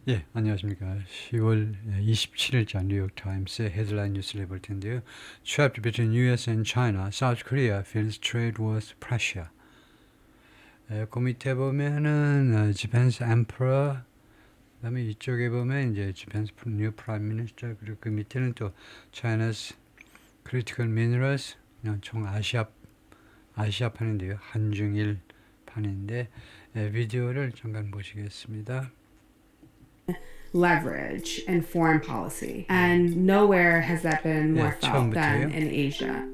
예, 안녕하십니까. 10월 27일자 뉴욕타임스의 헤드라인 뉴스를 볼 텐데요. Trapped between US and China, South Korea feels trade wars pressure. 그 밑에 보면은 Japan's emperor, 그다음에 이쪽에 보면 이제 Japan's new prime minister, 그리고 그 밑에는 또 China's critical minerals, 그냥 총 아시아 판인데요. 한중일 판인데 비디오를 잠깐 보시겠습니다. Leverage in foreign policy. And nowhere has that been more felt than in Asia.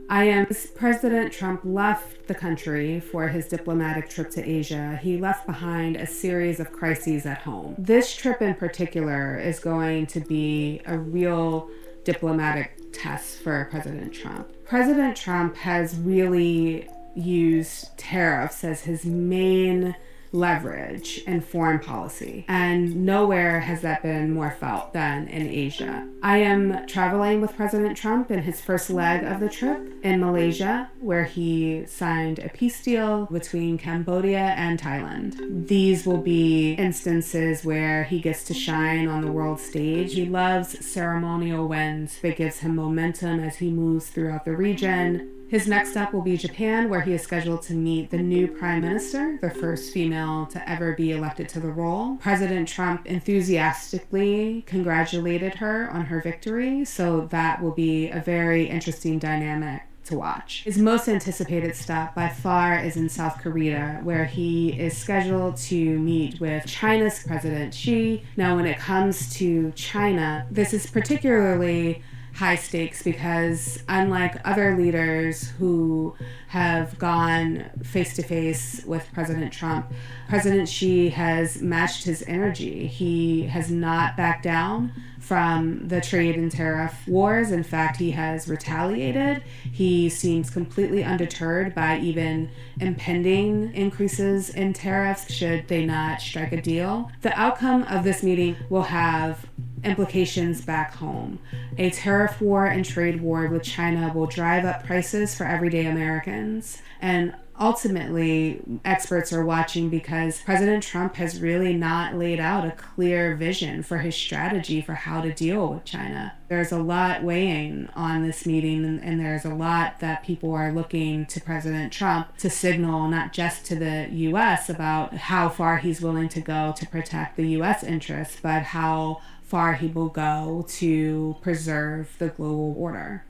President Trump left the country for his diplomatic trip to Asia. He left behind a series of crises at home. This trip in particular is going to be a real diplomatic test for President Trump. President Trump has really used tariffs as his main leverage in foreign policy, and nowhere has that been more felt than in Asia. I am traveling with President Trump in his first leg of the trip in Malaysia, where he signed a peace deal between Cambodia and Thailand. These will be instances where he gets to shine on the world stage. He loves ceremonial wins that gives him momentum as he moves throughout the region. His next stop will be Japan, where he is scheduled to meet the new prime minister, the first female to ever be elected to the role. President Trump enthusiastically congratulated her on her victory, so that will be a very interesting dynamic to watch. His most anticipated stop by far is in South Korea, where he is scheduled to meet with China's President Xi. Now, when it comes to China, this is particularly high stakes because unlike other leaders who have gone face to face with President Trump, President Xi has matched his energy. He has not backed down from the trade and tariff wars. In fact, he has retaliated. He seems completely undeterred by even impending increases in tariffs should they not strike a deal. The outcome of this meeting will have implications back home. A tariff war and trade war with China will drive up prices for everyday Americans. And ultimately, experts are watching because President Trump has really not laid out a clear vision for his strategy for how to deal with China. There's a lot weighing on this meeting, and there's a lot that people are looking to President Trump to signal not just to the U.S. about how far he's willing to go to protect the U.S. interests, but how far he will go to preserve the global order.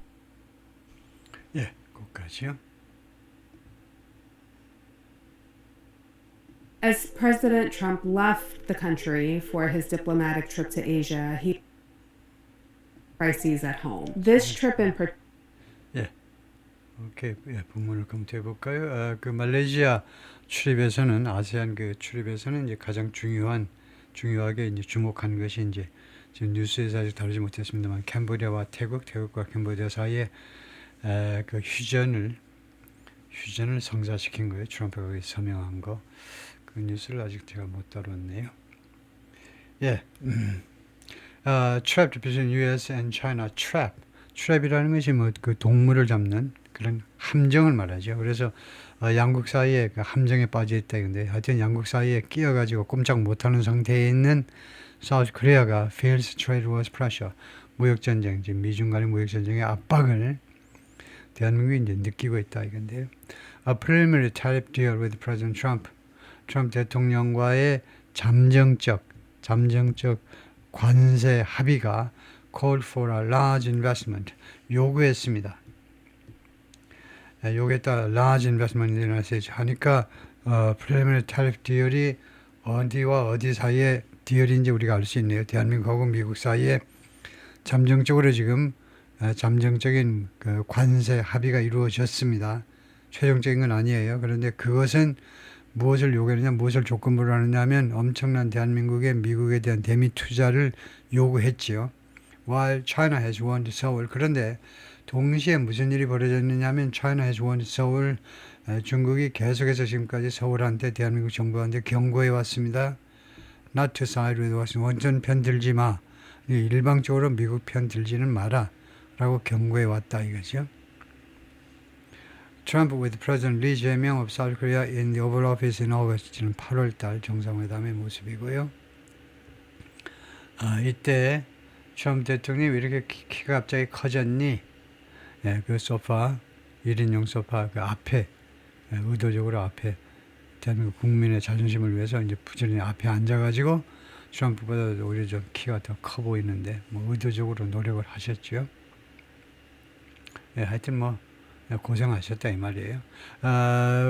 예, 거기까지요. As President Trump left the country for his diplomatic trip to Asia, he crises at home. This trip in particular. 예, 오케이, 예, 본문을 검토해 볼까요? 그 말레이시아 출입에서는 아세안 그 출입에서는 이제 가장 중요하게 이제 주목한 것이 이제 지금 뉴스에서 아직 다루지 못했습니다만 캄보디아와 태국과 캄보디아 사이에 그 휴전을 성사시킨 거예요. 트럼프가 서명한 거. 그 뉴스를 아직 제가 못 다뤘네요. 예, trapped between U.S. and China. trap이라는 것이 뭐 그 동물을 잡는 그런 함정을 말하죠. 그래서 양국 사이에 그 함정에 빠져 있다 이건데 하여튼 양국 사이에 끼어가지고 꼼짝 못하는 상태에 있는 사우스 코리아가 feels trade wars pressure, 무역전쟁, 지금 미중 간의 무역전쟁의 압박을 대한민국이 이제 느끼고 있다 이건데요. A preliminary tariff deal with President Trump. 트럼프 대통령과의 잠정적 관세 합의가 called for a large investment, 요구했습니다. 요구했다 large investment 하니까 preliminary tariff deal이 어디와 어디 사이에 디얼인지 우리가 알 수 있네요. 대한민국하고 미국 사이에 잠정적으로 지금 잠정적인 그 관세 합의가 이루어졌습니다. 최종적인 건 아니에요. 그런데 그것은 무엇을 요구하느냐, 무엇을 조건부로 하느냐면 엄청난 대한민국의 미국에 대한 대미 투자를 요구했지요. While China has won Seoul. 그런데 동시에 무슨 일이 벌어졌느냐 하면 China has won Seoul. 중국이 계속해서 지금까지 서울한테 대한민국 정부한테 경고해 왔습니다. Not to side with Washington. 원전 편 들지 마. 일방적으로 미국 편 들지는 마라. 라고 경고해 왔다 이거죠. Trump with President Lee Jae-myung of South Korea in the Oval Office in August. 지금 8월 달 정상회담의 모습이고요. 이때 트럼프 대통령이 왜 이렇게 키가 갑자기 커졌니? 예, 그 소파, 1인용 소파 그 앞에, 의도적으로 앞에, 대한민국 국민의 자존심을 위해서 이제 부지런히 앞에 앉아가지고 트럼프보다 오히려 좀 키가 더 커 보이는데, 뭐 의도적으로 노력을 하셨죠. 예, 하여튼 뭐, 고생하셨다 이 말이에요.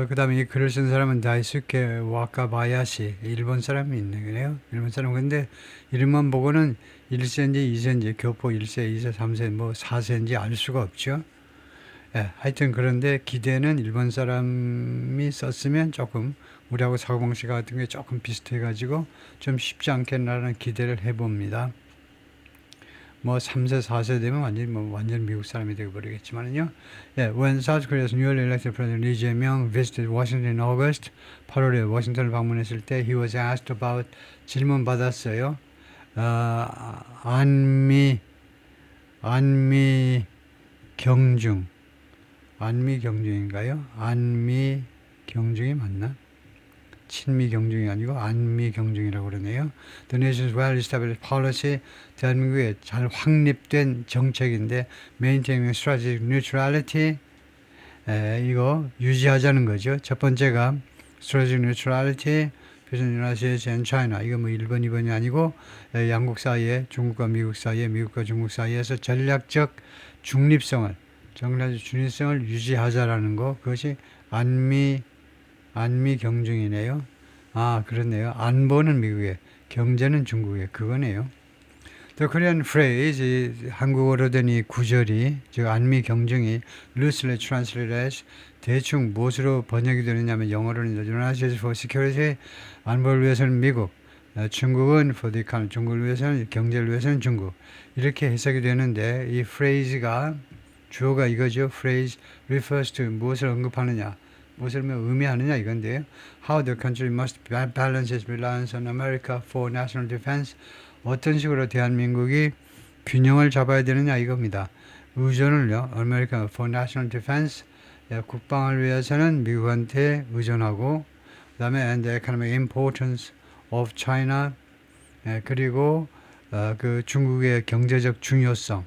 그 다음에 이 글을 쓴 사람은 다이스케 와카바야시, 일본 사람이 있네 그래요. 일본 사람. 근데 이름만 보고는 1세인지 2세인지 교포 1세, 2세, 3세, 뭐 4세인지 알 수가 없죠. 예, 하여튼 그런데 기대는 일본 사람이 썼으면 조금 우리하고 사고방식 같은 게 조금 비슷해가지고 좀 쉽지 않겠나라는 기대를 해봅니다. 뭐 3세, 4세 되면 완전 미국 사람이 되어 버리겠지만요. 예, when South Korea's newly elected president Lee Jae-myung visited Washington in August, 8월에 워싱턴을 방문했을 때 he was asked about 질문 받았어요. 안미 경중, 안미 경중인가요? 안미 경중이 맞나? 친미 경중이 아니고 안미 경중이라고 그러네요. The nation's well-established policy, 대한민국의 잘 확립된 정책인데 maintaining strategic neutrality, 이거 유지하자는 거죠. 첫 번째가 strategic neutrality, between the United States and China. 이거 뭐 1번, 2번이 아니고 양국 사이에, 중국과 미국 사이에, 미국과 중국 사이에서 전략적 중립성을 유지하자라는 거. 그것이 안미 경중이네요. 그렇네요. 안보는 미국에, 경제는 중국에, 그거네요. The Korean phrase, 한국어로 된 이 구절이, 즉 안미 경중이 loosely translated as, 대충 무엇으로 번역이 되느냐면 영어로는 United States for security, 안보를 위해서는 미국, 중국은 for the economy, 중국을 위해서는, 경제를 위해서는 중국, 이렇게 해석이 되는데 이 phrase가 주어가 이거죠. phrase refers to, 무엇을 언급하느냐, 무엇을 의미하느냐 이건데요. How the country must balance its reliance on America for national defense. 어떤 식으로 대한민국이 균형을 잡아야 되느냐 이겁니다. 의존을요. America for national defense. 국방을 위해서는 미국한테 의존하고, 그 다음에 and the economic importance of China. 그리고 그 중국의 경제적 중요성.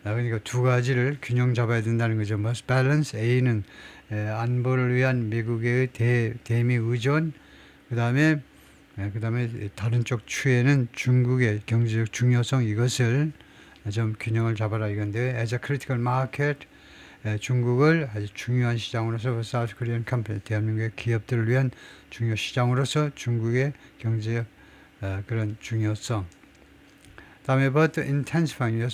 그러니까 두 가지를 균형 잡아야 된다는 거죠. Must balance. A는 안보를 위한 미국의 대미 의존, 그 다음에 다른 쪽 추에는 중국의 경제적 중요성, 이것을 좀 균형을 잡아라 이건데, as a critical market, 중국을 아주 중요한 시장으로서 South Korean company, 대한민국의 기업들을 위한 중요 시장으로서 중국의 경제적 그런 중요성. 다음에 but intensifying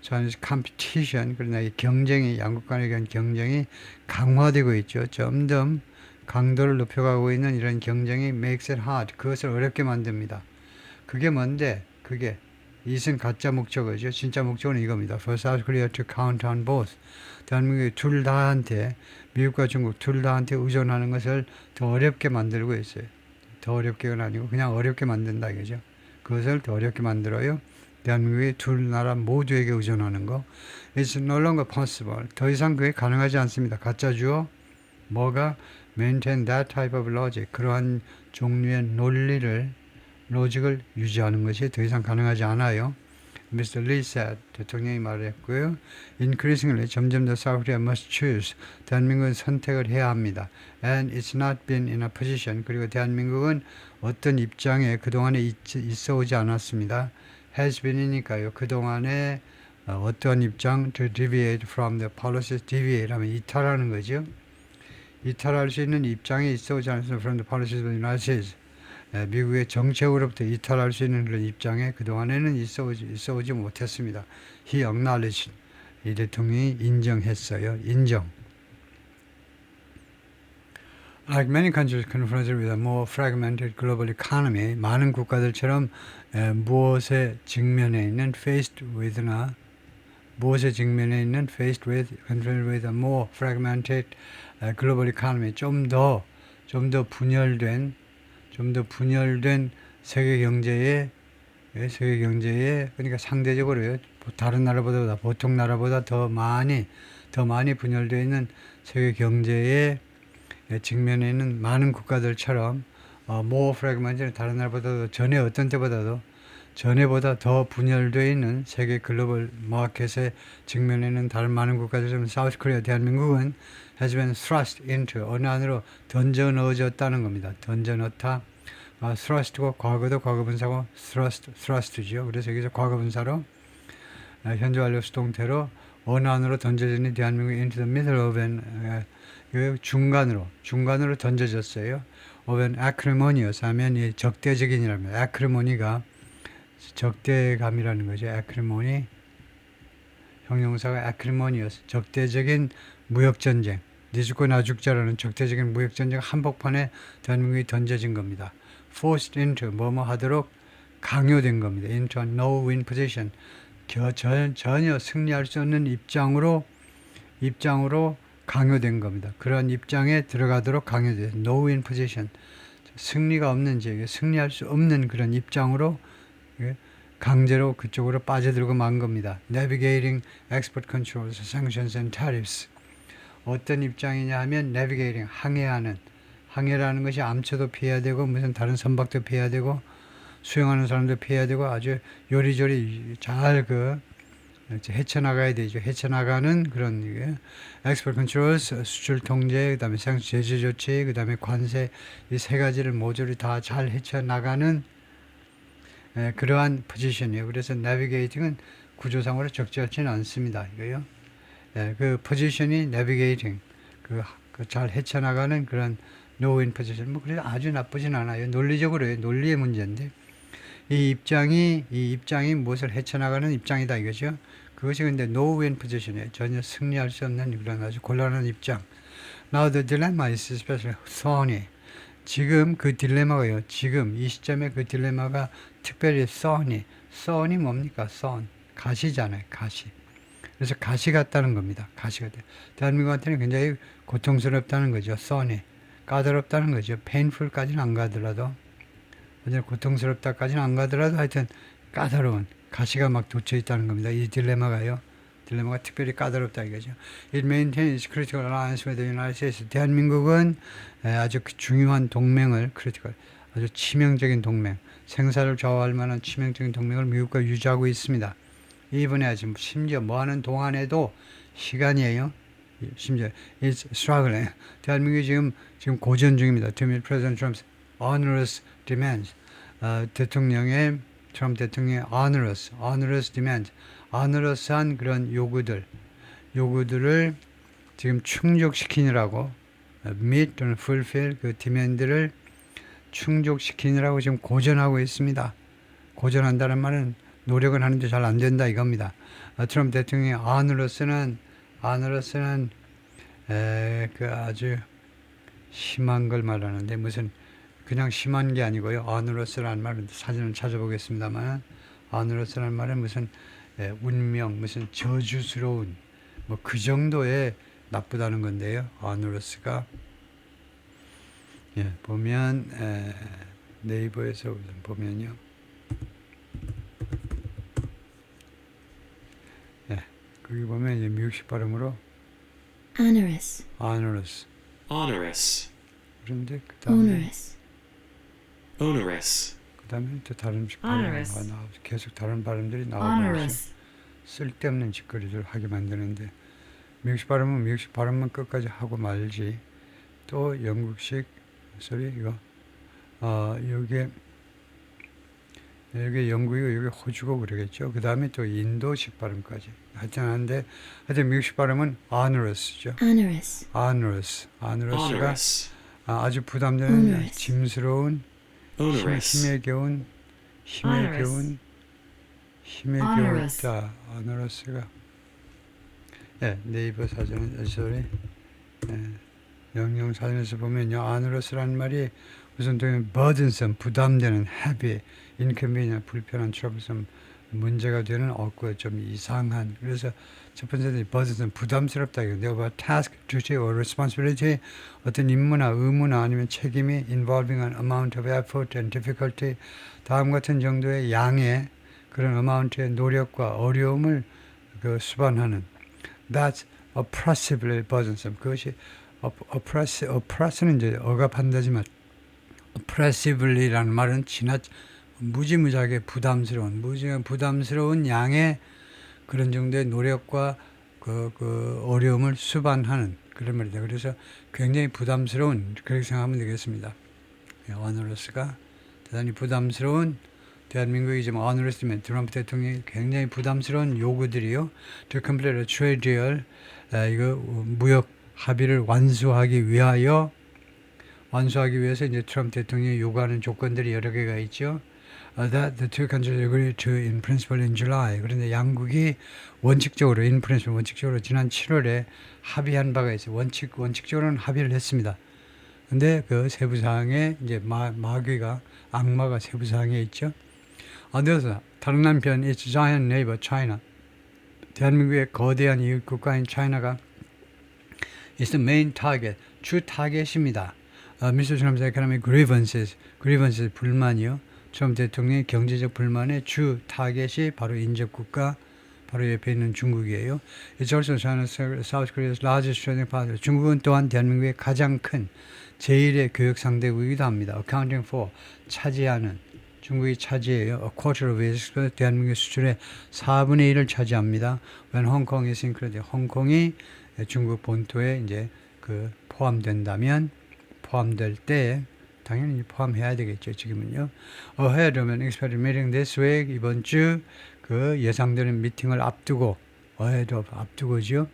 Chinese competition, 그러나 이 경쟁이, 양국 간의 경쟁이 강화되고 있죠. 점점 강도를 높여가고 있는 이런 경쟁이 makes it hard, 그것을 어렵게 만듭니다. 그게 뭔데? 그게 이것은 가짜 목적어죠. 진짜 목적어는 이겁니다. For South Korea to count on both. 대한민국이 둘 다한테, 미국과 중국 둘 다한테 의존하는 것을 더 어렵게 만들고 있어요. 더 어렵게는 아니고 그냥 어렵게 만든다 이거죠. 그것을 더 어렵게 만들어요. 대한민국이 둘 나라 모두에게 의존하는 거. It's no longer possible. 더 이상 그게 가능하지 않습니다. 가짜 주어 뭐가 maintain that type of logic. 그러한 종류의 로직을 유지하는 것이 더 이상 가능하지 않아요. Mr. Lee said, 대통령이 말했고요. Increasingly, 점점 더 South Korea must choose. 대한민국은 선택을 해야 합니다. And it's not been in a position. 그리고 대한민국은 어떤 입장에 그동안에 있어 오지 않았습니다. has been이니까요. 그동안에 어떤 입장, to deviate from the policies, deviate 하면 이탈하는 거죠. 이탈할 수 있는 입장에 있어 오지 않았습니다. from the policies of the United States. 미국의 정책으로부터 이탈할 수 있는 그런 입장에 그동안에는 있어 오지 못했습니다. He acknowledged. 이 대통령이 인정했어요. 인정. Like many countries confronted with a more fragmented global economy, 많은 국가들처럼 무엇에 직면해 있는 faced with confronted with a more fragmented global economy, 좀 더 분열된 세계 경제에 그러니까 상대적으로요. 다른 나라보다, 보통 나라보다 더 많이 분열되어 있는 세계 경제에 직면해 있는 많은 국가들처럼 more fragmented, 다른 나라보다도 전에 어떤 때보다도 전에보다 더 분열되어 있는 세계 글로벌 마켓에 직면하는 다른 많은 국가들은 사우스 코리아 대한민국은 has been thrust into 어느 안으로 던져 넣어졌다는 겁니다. 던져 넣다. thrust고 과거도 과거분사고 thrust죠. 그래서 여기서 과거분사로 현재 완료 수동태로 어느 안으로 던져지는 대한민국이 into the middle of an 중간으로 던져졌어요. of an acrimonious 하면 이 적대적인이라는 거예요. acrimony가 적대감이라는 거죠. acrimony 형용사가 acrimonious 적대적인 무역전쟁 네 죽고 나 죽자라는 적대적인 무역전쟁 한복판에 대한민국이 던져진 겁니다. forced into 뭐뭐 하도록 강요된 겁니다. into a no-win position 전혀 승리할 수 없는 입장으로 강요된 겁니다. 그런 입장에 들어가도록 강요돼서 no-win position 승리가 없는 지역에 승리할 수 없는 그런 입장으로 강제로 그쪽으로 빠져들고 만 겁니다. Navigating export controls, sanctions and tariffs. 어떤 입장이냐 하면 navigating, 항해라는 것이 암초도 피해야 되고 무슨 다른 선박도 피해야 되고 수영하는 사람도 피해야 되고 아주 요리조리 잘 헤쳐나가야 되죠. 헤쳐나가는 그런 export controls, 수출 통제, 그다음에 제재 조치, 그다음에 관세 이 세 가지를 모조리 다 잘 헤쳐나가는 그러한 포지션이에요. 그래서 navigating은 구조상으로 적절치는 않습니다. 이거요. 그 포지션이 navigating, 잘 헤쳐나가는 그런 no-win position. 뭐 그래서 아주 나쁘진 않아요. 논리적으로요. 논리의 문제인데 이 입장이 무엇을 헤쳐나가는 입장이다 이거죠. 그것이 근데 no-win position이에요. 전혀 승리할 수 없는 그런 아주 곤란한 입장. Now the dilemma is especially thorny. 지금 그 딜레마가요. 지금 이 시점에 그 딜레마가 특별히 thorny 뭡니까? thorn 가시잖아요. 가시. 그래서 가시 같다는 겁니다. 가시가 돼. 대한민국한테는 굉장히 고통스럽다는 거죠. thorny 까다롭다는 거죠. painful까지는 안 가더라도 완전 고통스럽다까지는 안 가더라도 하여튼 까다로운 가시가 막 돋쳐 있다는 겁니다. 이 딜레마가 특별히 까다롭다 이거죠. It maintains critical alliance with the United States. 대한민국은 아주 중요한 동맹을 아주 치명적인 동맹, 생사를 좌우할 만한 치명적인 동맹을 미국과 유지하고 있습니다. 이번에 지금 심지어 뭐하는 동안에도 시간이에요. 심지어 it's struggling. 대한민국이 지금 고전 중입니다. To meet President Trump's onerous demands. 트럼프 대통령의 onerous demands. onerous한 그런 요구들을 지금 충족시키느라고 meet 또는 fulfill 그 demand를 충족시키느라고 지금 고전하고 있습니다. 고전한다는 말은 노력은 하는데 잘 안 된다 이겁니다. 트럼프 대통령의 onerous는 그 아주 심한 걸 말하는데 무슨 그냥 심한 게 아니고요. onerous라는 말은 사진을 찾아보겠습니다만 onerous라는 말은 무슨 운명, 무슨 저주스러운 뭐 그 정도의 나쁘다는 건데요. onerous가 보면 네이버에서 보면요. 거기 보면 이제 미국식 발음으로 onerous, 그런데 그다음에 onerous, 그다음에 또 다른 발음이 계속 다른 발음들이 나오고 쓸데없는 짓거리를 하게 만드는데 미국식 발음은 미국식 발음만 끝까지 하고 말지 또 영국식 이거 여기 영국이고 여기 호주고 그러겠죠. 그 다음에 또 인도식 발음까지 하여튼 미국식 발음은 onerous죠. onerous가 아주 부담되는 짐스러운 힘에 겨운 자 onerous가 네이버 사전 영영 사전에서 보면요 onerous라는 말이 무슨 burdensome 부담되는 heavy inconvenient 불편한 troublesome 문제가 되는 없고 좀 이상한 그래서 첫 번째는 burdensome 부담스럽다 이거 내가 task, duty or responsibility 어떤 임무나 의무나 아니면 책임이 involving an amount of effort and difficulty 다음 같은 정도의 양의 그런 amount의 노력과 어려움을 수반하는 that's oppressively burdensome 그것이 oppress는 이제 억압한다지만 oppressively라는 말은 무지무지하게 부담스러운 양의 그런 정도의 노력과 그 어려움을 수반하는 그런 말이다. 그래서 굉장히 부담스러운 그렇게 생각하면 되겠습니다. 어너러스가 대단히 부담스러운 대한민국이 지금 어너러스면 트럼프 대통령이 굉장히 부담스러운 요구들이요. To complete a trade deal 이거 무역 합의를 완수하기 위해서 이제 트럼프 대통령이 요구하는 조건들이 여러 개가 있죠. That the two countries agreed to in principle in July. 그런데 양국이 원칙적으로 지난 7월에 합의한 바가 있어요. 원칙적으로는 합의를 했습니다. 근데 그 세부 사항에 이제 악마가 세부 사항에 있죠. 어디서 다른 한편 its giant neighbor China. 대한민국의 거대한 이웃 국가인 차이나가 is the main target. 주 타겟입니다. Mr. Trump's economic grievances 불만이요. 트럼프 대통령의 경제적 불만의 주 타겟이 바로 인접국가, 바로 옆에 있는 중국이에요. It's also China, South Korea's largest trading partner. 중국은 또한 대한민국의 가장 큰 제1의 교역 상대국이기도 합니다. Accounting for, 차지하는, 중국이 차지해요. A quarter of its 대한민국의 수출의 4분의 1을 차지합니다. When Hong Kong is included, 홍콩이 중국 본토에 이제 포함될 때 당연히 포함해야 되겠죠. 지금은요. Ahead of an expected meeting this week, 이번 주 그 예상되는 미팅을 앞두고 앞두고죠.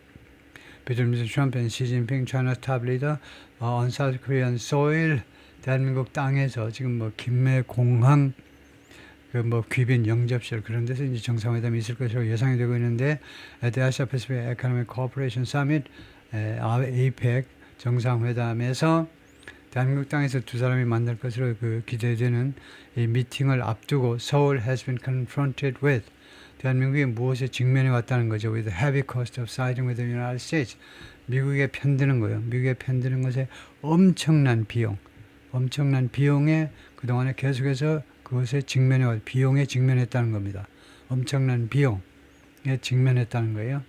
Between Mr. Trump and Xi Jinping, China's top leader, on South Korean soil, 대한민국 땅에서 지금 김해공항 귀빈 영접실 그런 데서 이제 정상회담이 있을 것으로 예상이 되고 있는데, at the Asia Pacific Economic Cooperation Summit, APEC 정상회담에서 대한민국 땅에서 두 사람이 만날 것으로 기대되는 이 미팅을 앞두고 Seoul has been confronted with 대한민국이 무엇에 직면해 왔다는 거죠. With the heavy cost of siding with the United States. 미국에 편드는 거예요. 미국에 편드는 것에 엄청난 비용에 그동안에 계속해서 그것에 비용에 직면했다는 겁니다. 엄청난 비용에 직면했다는 거예요.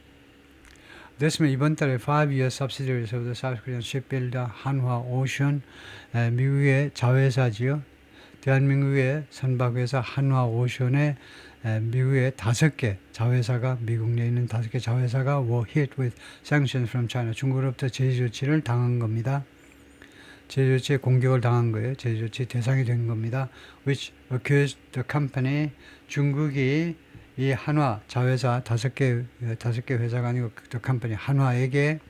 그렇으면 이번 달에 5-year subsidiaries of the South Korean shipbuilder 한화 오션, 미국의 자회사지요. 대한민국의 선박회사 한화 오션의 미국의 5개 자회사가, 미국 내에 있는 5개 자회사가 were hit with sanctions from China. 중국으로부터 제재 조치를 당한 겁니다. 제재 조치에 공격을 당한 거예요. 제재 조치 대상이 된 겁니다. Which accused the company, 중국이 이 한화 자회사 5개 회사가 아니고 the company 한화에게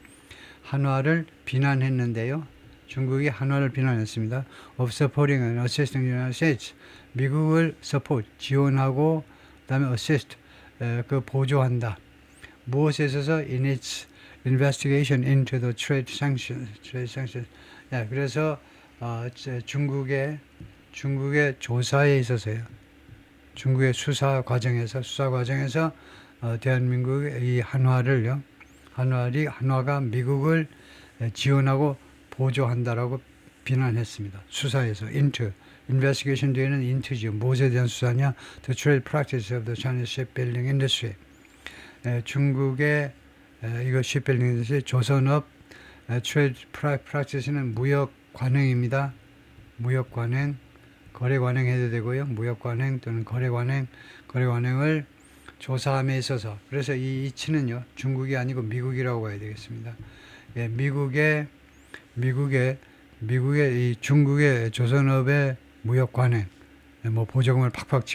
한화를 비난했는데요. 중국이 한화를 비난했습니다. Of supporting and assisting the United States. 미국을 support, 지원하고 그다음에 assist, 보조한다. 무엇에 있어서 in its investigation into the trade sanctions. 그래서 중국의 조사에 있어서요. 중국의 수사 과정에서 대한민국의 이 한화가 미국을 지원하고 보조한다라고 비난했습니다. 수사에서 into investigation 뒤에는 into죠. 무엇에 대한 수사냐? The trade practice of the Chinese shipbuilding industry. 중국의 이거 shipbuilding industry 조선업 trade practice는 무역 관행입니다. 무역 관행, 거래 관행 해도 되고요. 무역 관행 또는 거래 관행을 조사함에 있어서, 그래서 이 이치는요, 중국이 아니고 미국이라고 봐야 되겠습니다. 미국의 이 중국의 조선업의 무역 관행, 보조금을 팍팍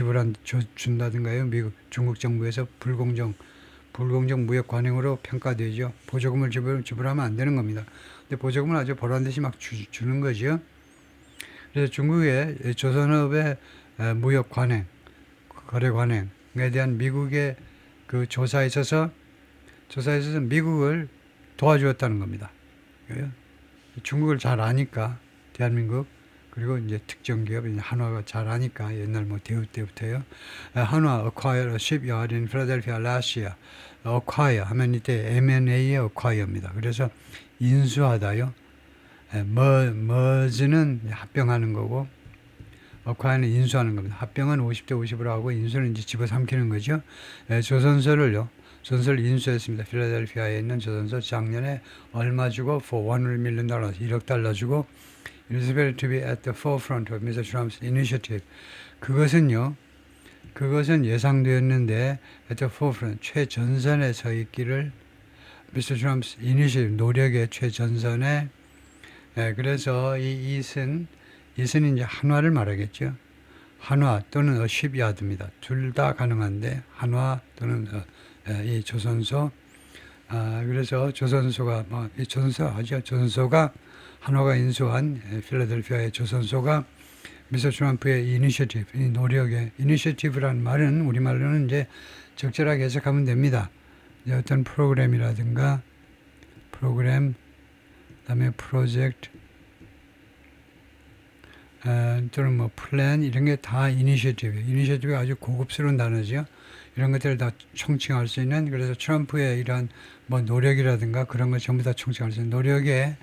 준다든가요. 중국 정부에서 불공정 무역 관행으로 평가되죠. 보조금을 지불하면 안 되는 겁니다. 근데 보조금을 아주 보란 듯이 막 주는 거죠. 그래서 중국의 조선업의 무역 관행, 거래 관행에 대한 미국의 그 조사에 있어서 미국을 도와주었다는 겁니다. 중국을 잘 아니까 대한민국, 그리고 이제 특정 기업 한화가 잘 아니까 옛날 대우 때부터요. 한화 acquired a shipyard in Philadelphia last year. acquire 하면 이때 M&A의 acquire입니다. 그래서 인수하다요. merge는 합병하는 거고, acquire는 인수하는 겁니다. 합병은 50대 50으로 하고 인수는 이제 집어삼키는 거죠. 조선소를 인수했습니다. 필라델피아에 있는 조선소 작년에 얼마 주고 for $100 million, $1억 달러 주고, It is better to be at the forefront of Mr. Trump's initiative. 그것은 예상되었는데 at the forefront, 최전선에 서 있기를 Mr. Trump's initiative, 노력의 최전선에. 그래서 이 이슨 이제 한화를 말하겠죠. 한화 또는 a shipyard입니다. 둘 다 가능한데 한화 또는 이 조선소. 그래서 조선소가 이 조선소가 한화가 인수한 필라델피아의 조선소가 미스터 트럼프의 이니셔티브, 이 노력의 이니셔티브라는 말은 우리말로는 이제 적절하게 해석하면 됩니다. 어떤 프로그램이라든가 그다음에 프로젝트 또는 뭐 플랜 이런 게 다 이니셔티브가 아주 고급스러운 단어죠. 이런 것들을 다 총칭할 수 있는, 그래서 트럼프의 이런 뭐 노력이라든가 그런 걸 전부 다 총칭할 수 있는 노력의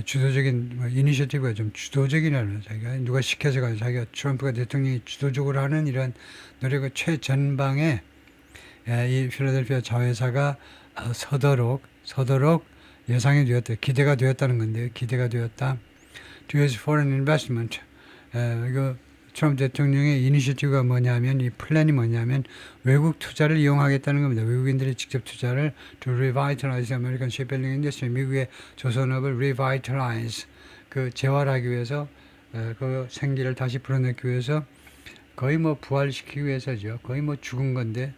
주도적인 이니셔티브가 좀 주도적이라는, 자기가 누가 시켜서 가지고 자기가 트럼프가 대통령이 주도적으로 하는 이런 노력의 최전방에 이 필라델피아 자회사가 서도록 예상이 되었다, 기대가 되었다는 건데요. 기대가 되었다. U.S. Foreign Investment. 이거 트럼프 대통령의 이니셔티브가 뭐냐면, 이 플랜이 뭐냐면 외국 투자를 이용하겠다는 겁니다. 외국인들이 직접 투자를 to revitalize American shipbuilding industry, 미국의 조선업을 revitalize, 그 재활하기 위해서, 그 생기를 다시 불어넣기 위해서, 거의 뭐 부활시키기 위해서죠. 거의 뭐 죽은 건데,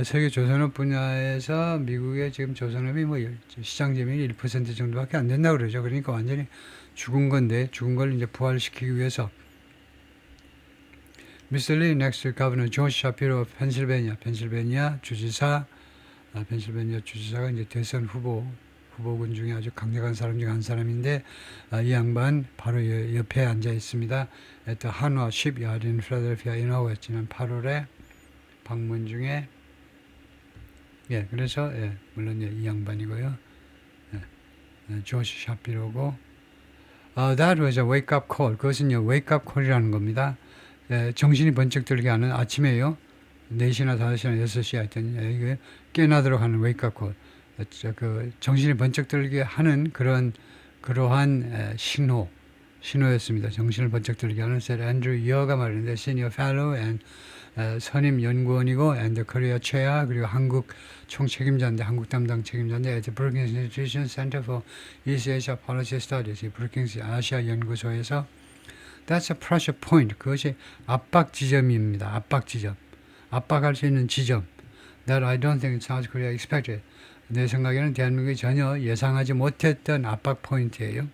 세계 조선업 분야에서 미국의 지금 조선업이 뭐 시장 점유율이 1% 정도밖에 안 된다고 그러죠. 그러니까 완전히 죽은 건데, 죽은 걸 이제 부활시키기 위해서. Mr. Lee, next to Governor George Shapiro of 펜실베니아 주지사가 이제 대선 후보군 중에 아주 강력한 사람 중 한 사람인데, 이 양반 바로 옆에 앉아 있습니다. at the 한화 shipyard in Philadelphia, 인하우에 지난 8월에 방문 중에, 그래서 물론 이 양반이고요. 조지 샤피로고. That was a wake-up call. 그것은요, wake-up call이라는 겁니다. 정신이 번쩍 들게 하는, 아침에요. 4시나 5시나 6시 하여튼 깨나도록 하는 wake-up call. 그 정신이 번쩍 들게 하는 그러한 신호였습니다. 정신을 번쩍 들게 하는. Sir Andrew Yeo가 말했는데, Senior Fellow and 선임 연구원이고 and Korea Chair, 그리고 한국 총책임자인데, 한국 담당 책임자인데 at the Brookings Institution Center for East Asia Policy Studies, 이 브루킹스 아시아 연구소에서. That's a pressure point. 그것이 압박 지점입니다. 압박할 수 있는 지점. That I don't think South Korea expected. 내 생각에는 대한민국이 전혀 예상하지 못했던 압박 포인트예요.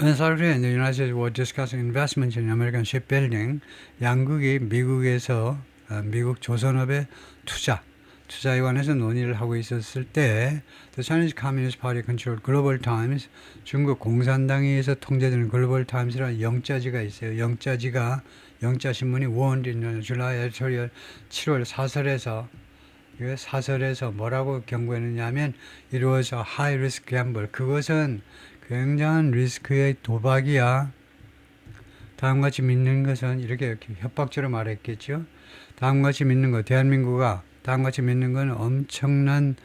When South Korea and the United States were discussing investments in American shipbuilding, 양국이 미국 조선업의 투자에 관해서 논의를 하고 있었을 때, The Chinese Communist Party controlled Global Times, 중국 공산당에 의해서 통제되는 Global Times라는 영자지가 있어요. 영자신문이 warned in July editorial 7월 사설에서 뭐라고 경고했느냐 하면, It was a high risk gamble. 그것은 굉장한 리스크의 도박이야. 다음같이 믿는 것은, 이렇게 협박처럼 말했겠죠. 다음같이 믿는 것, 다음같이 믿는 건 엄청난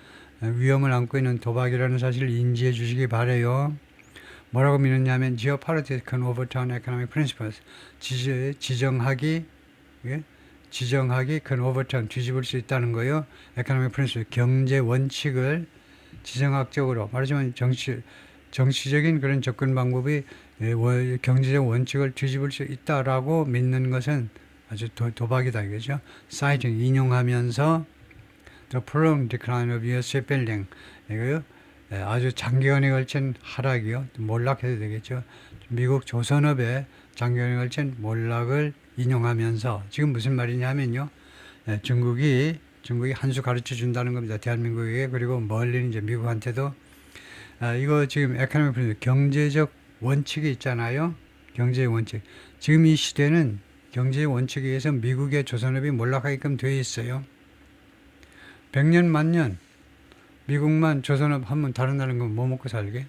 위험을 안고 있는 도박이라는 사실을 인지해 주시기 바래요. 뭐라고 믿느냐면, Geopolitics can overturn economic principles. 지정학이 can overturn, 뒤집을 수 있다는 거예요. economic principles, 경제 원칙을 지정학적으로, 말하자면 정치적인 그런 접근 방법이 경제적 원칙을 뒤집을 수 있다라고 믿는 것은 아주 도박이다, 이거죠. citing, 인용하면서 the prolonged decline of U.S. shipbuilding, 이거요. 아주 장기간에 걸친 하락이요. 몰락해도 되겠죠. 미국 조선업의 장기간에 걸친 몰락을 인용하면서, 지금 무슨 말이냐면요. 중국이 한 수 가르쳐 준다는 겁니다. 대한민국에게. 그리고 멀리 이제 미국한테도. 이거 지금 에코노믹 프린시플, 경제적 원칙이 있잖아요. 경제의 원칙. 지금 이 시대는 경제의 원칙에 의해서 미국의 조선업이 몰락하게끔 되어 있어요. 100년 만년 미국만 조선업 하면 다른 나라는 건 뭐 먹고 살게?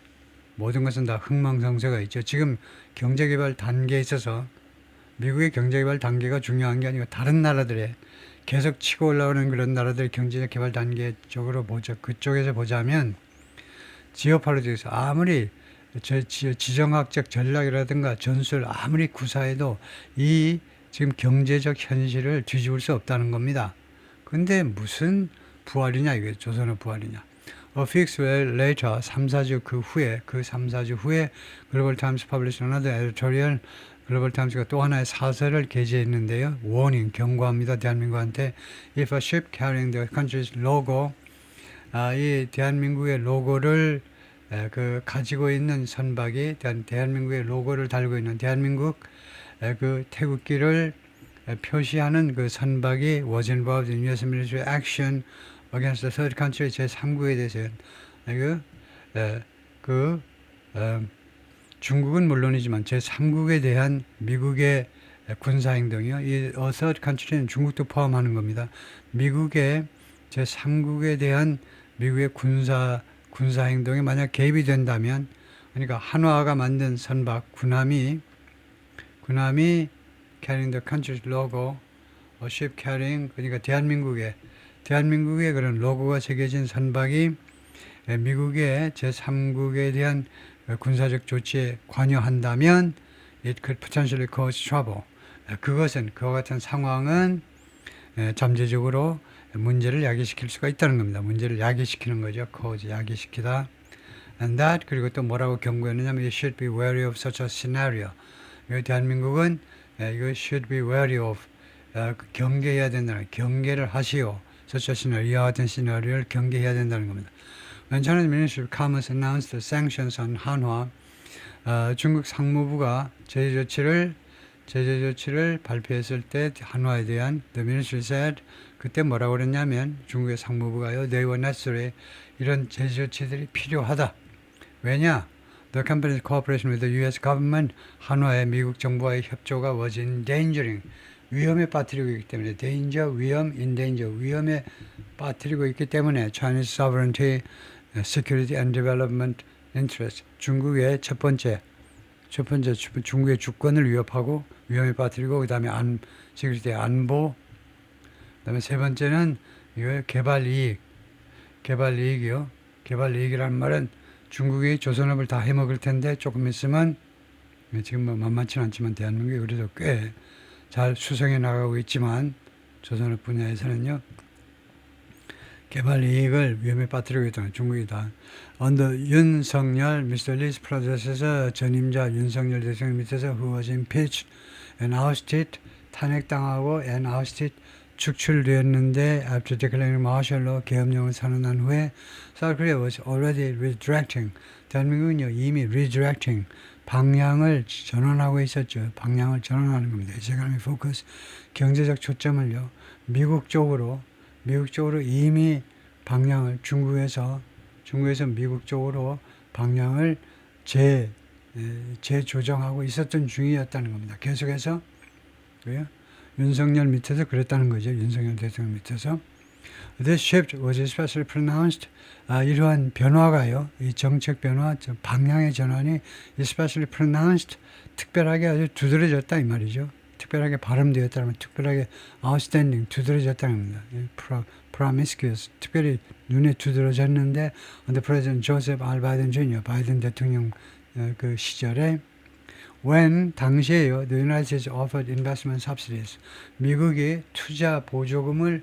모든 것은 다 흥망성쇠가 있죠. 지금 경제개발 단계에 있어서 미국의 경제개발 단계가 중요한 게 아니고, 다른 나라들의 계속 치고 올라오는 그런 나라들의 경제적 개발 단계 쪽으로 그쪽에서 보자면, 지오폴리틱스, 아무리 지정학적 전략이라든가 전술 아무리 구사해도 이 지금 경제적 현실을 뒤집을 수 없다는 겁니다. 근데 무슨 부활이냐 이게 조선의 부활이냐. A few weeks later, 3, 4주 그 3, 4주 후에 글로벌 타임스 published another editorial. 글로벌 타임스가 또 하나의 사설을 게재했는데요. warning, 경고합니다. 대한민국한테 if a ship carrying the country's logo, 이 대한민국의 로고를 가지고 있는 선박이 대한민국의 로고를 달고 있는 대한민국 그 태극기를 표시하는 그 선박이 was involved in U.S. military action against the third country 제3국에 대해서 중국은 물론이지만 제3국에 대한 미국의 군사행동이요. 이 third country는 중국도 포함하는 겁니다. 미국의 제3국에 대한 미국의 군사행동이 만약 개입이 된다면, 그러니까 한화가 만든 선박 군함이 carrying the country's logo, a ship carrying, 그러니까 대한민국의 그런 로고가 새겨진 선박이 미국의 제3국에 대한 군사적 조치에 관여한다면 it could potentially cause trouble. 그와 같은 상황은 잠재적으로 문제를 야기시킬 수가 있다는 겁니다. 문제를 야기시키는 거죠. cause, 야기시키다. And that, 그리고 또 뭐라고 경고했느냐면 you should be wary of such a scenario. 대한민국은 이거 should be wary of, 경계해야 된다는, 경계를 하시오. such a scenario, 이와 같은 시나리오를 경계해야 된다는 겁니다. When China's Ministry of Commerce announced the sanctions on 한화, 중국 상무부가 제재 조치를 발표했을 때 한화에 대한 the ministry said, 그때 뭐라고 그랬냐면 중국의 상무부가요, they were necessary, 이런 제재 조치들이 필요하다. 왜냐? The company's cooperation with the U.S. government, 한화의 미국 정부와의 협조가 was endangering, 위험에 빠뜨리고 있기 때문에, danger, 위험, endanger, 위험에 빠뜨리고 있기 때문에 Chinese sovereignty, security and development interest, 중국의 첫 번째 중국의 주권을 위협하고 위험에 빠뜨리고, 그 다음에 security, 안보, 그 다음에 세 번째는 이거 개발 이익이요. 개발 이익이라는 말은 중국이 조선업을 다 해먹을 텐데 조금 있으면, 지금 뭐 만만치는 않지만 대한민국이 그래도 꽤 잘 수성해 나가고 있지만 조선업 분야에서는요, 개발 이익을 위험에 빠뜨리고 있다는 중국이다. Under 윤석열, Mr. Lee's predecessor, 전임자 윤석열 대통령 밑에서 who was impeached and ousted, 탄핵당하고 and ousted, 축출되었는데 after declaring martial law, 계엄령을 선언한 후에 South Korea was already redirecting, 대한민국은요 이미 redirecting, 방향을 전환하고 있었죠. 방향을 전환하는 겁니다. economic focus, 경제적 초점을요 미국 쪽으로 이미 방향을 중국에서 미국 쪽으로 방향을 재조정하고 있었던 중이었다는 겁니다. 계속해서 왜요? 윤석열 밑에서 그랬다는 거죠. 윤석열 대통령 밑에서. This shift was especially pronounced. 이러한 변화가요, 이 정책 변화, 방향의 전환이 especially pronounced, 특별하게 아주 두드러졌다 이 말이죠. 특별하게 발음되었다면 특별하게 outstanding, 두드러졌다는 겁니다. promiscuous, 특별히 눈에 두드러졌는데 under President Joseph R. Biden Jr., 바이든 대통령 그 시절에 when 당시에요, the United States offered investment subsidies, 미국이 보조금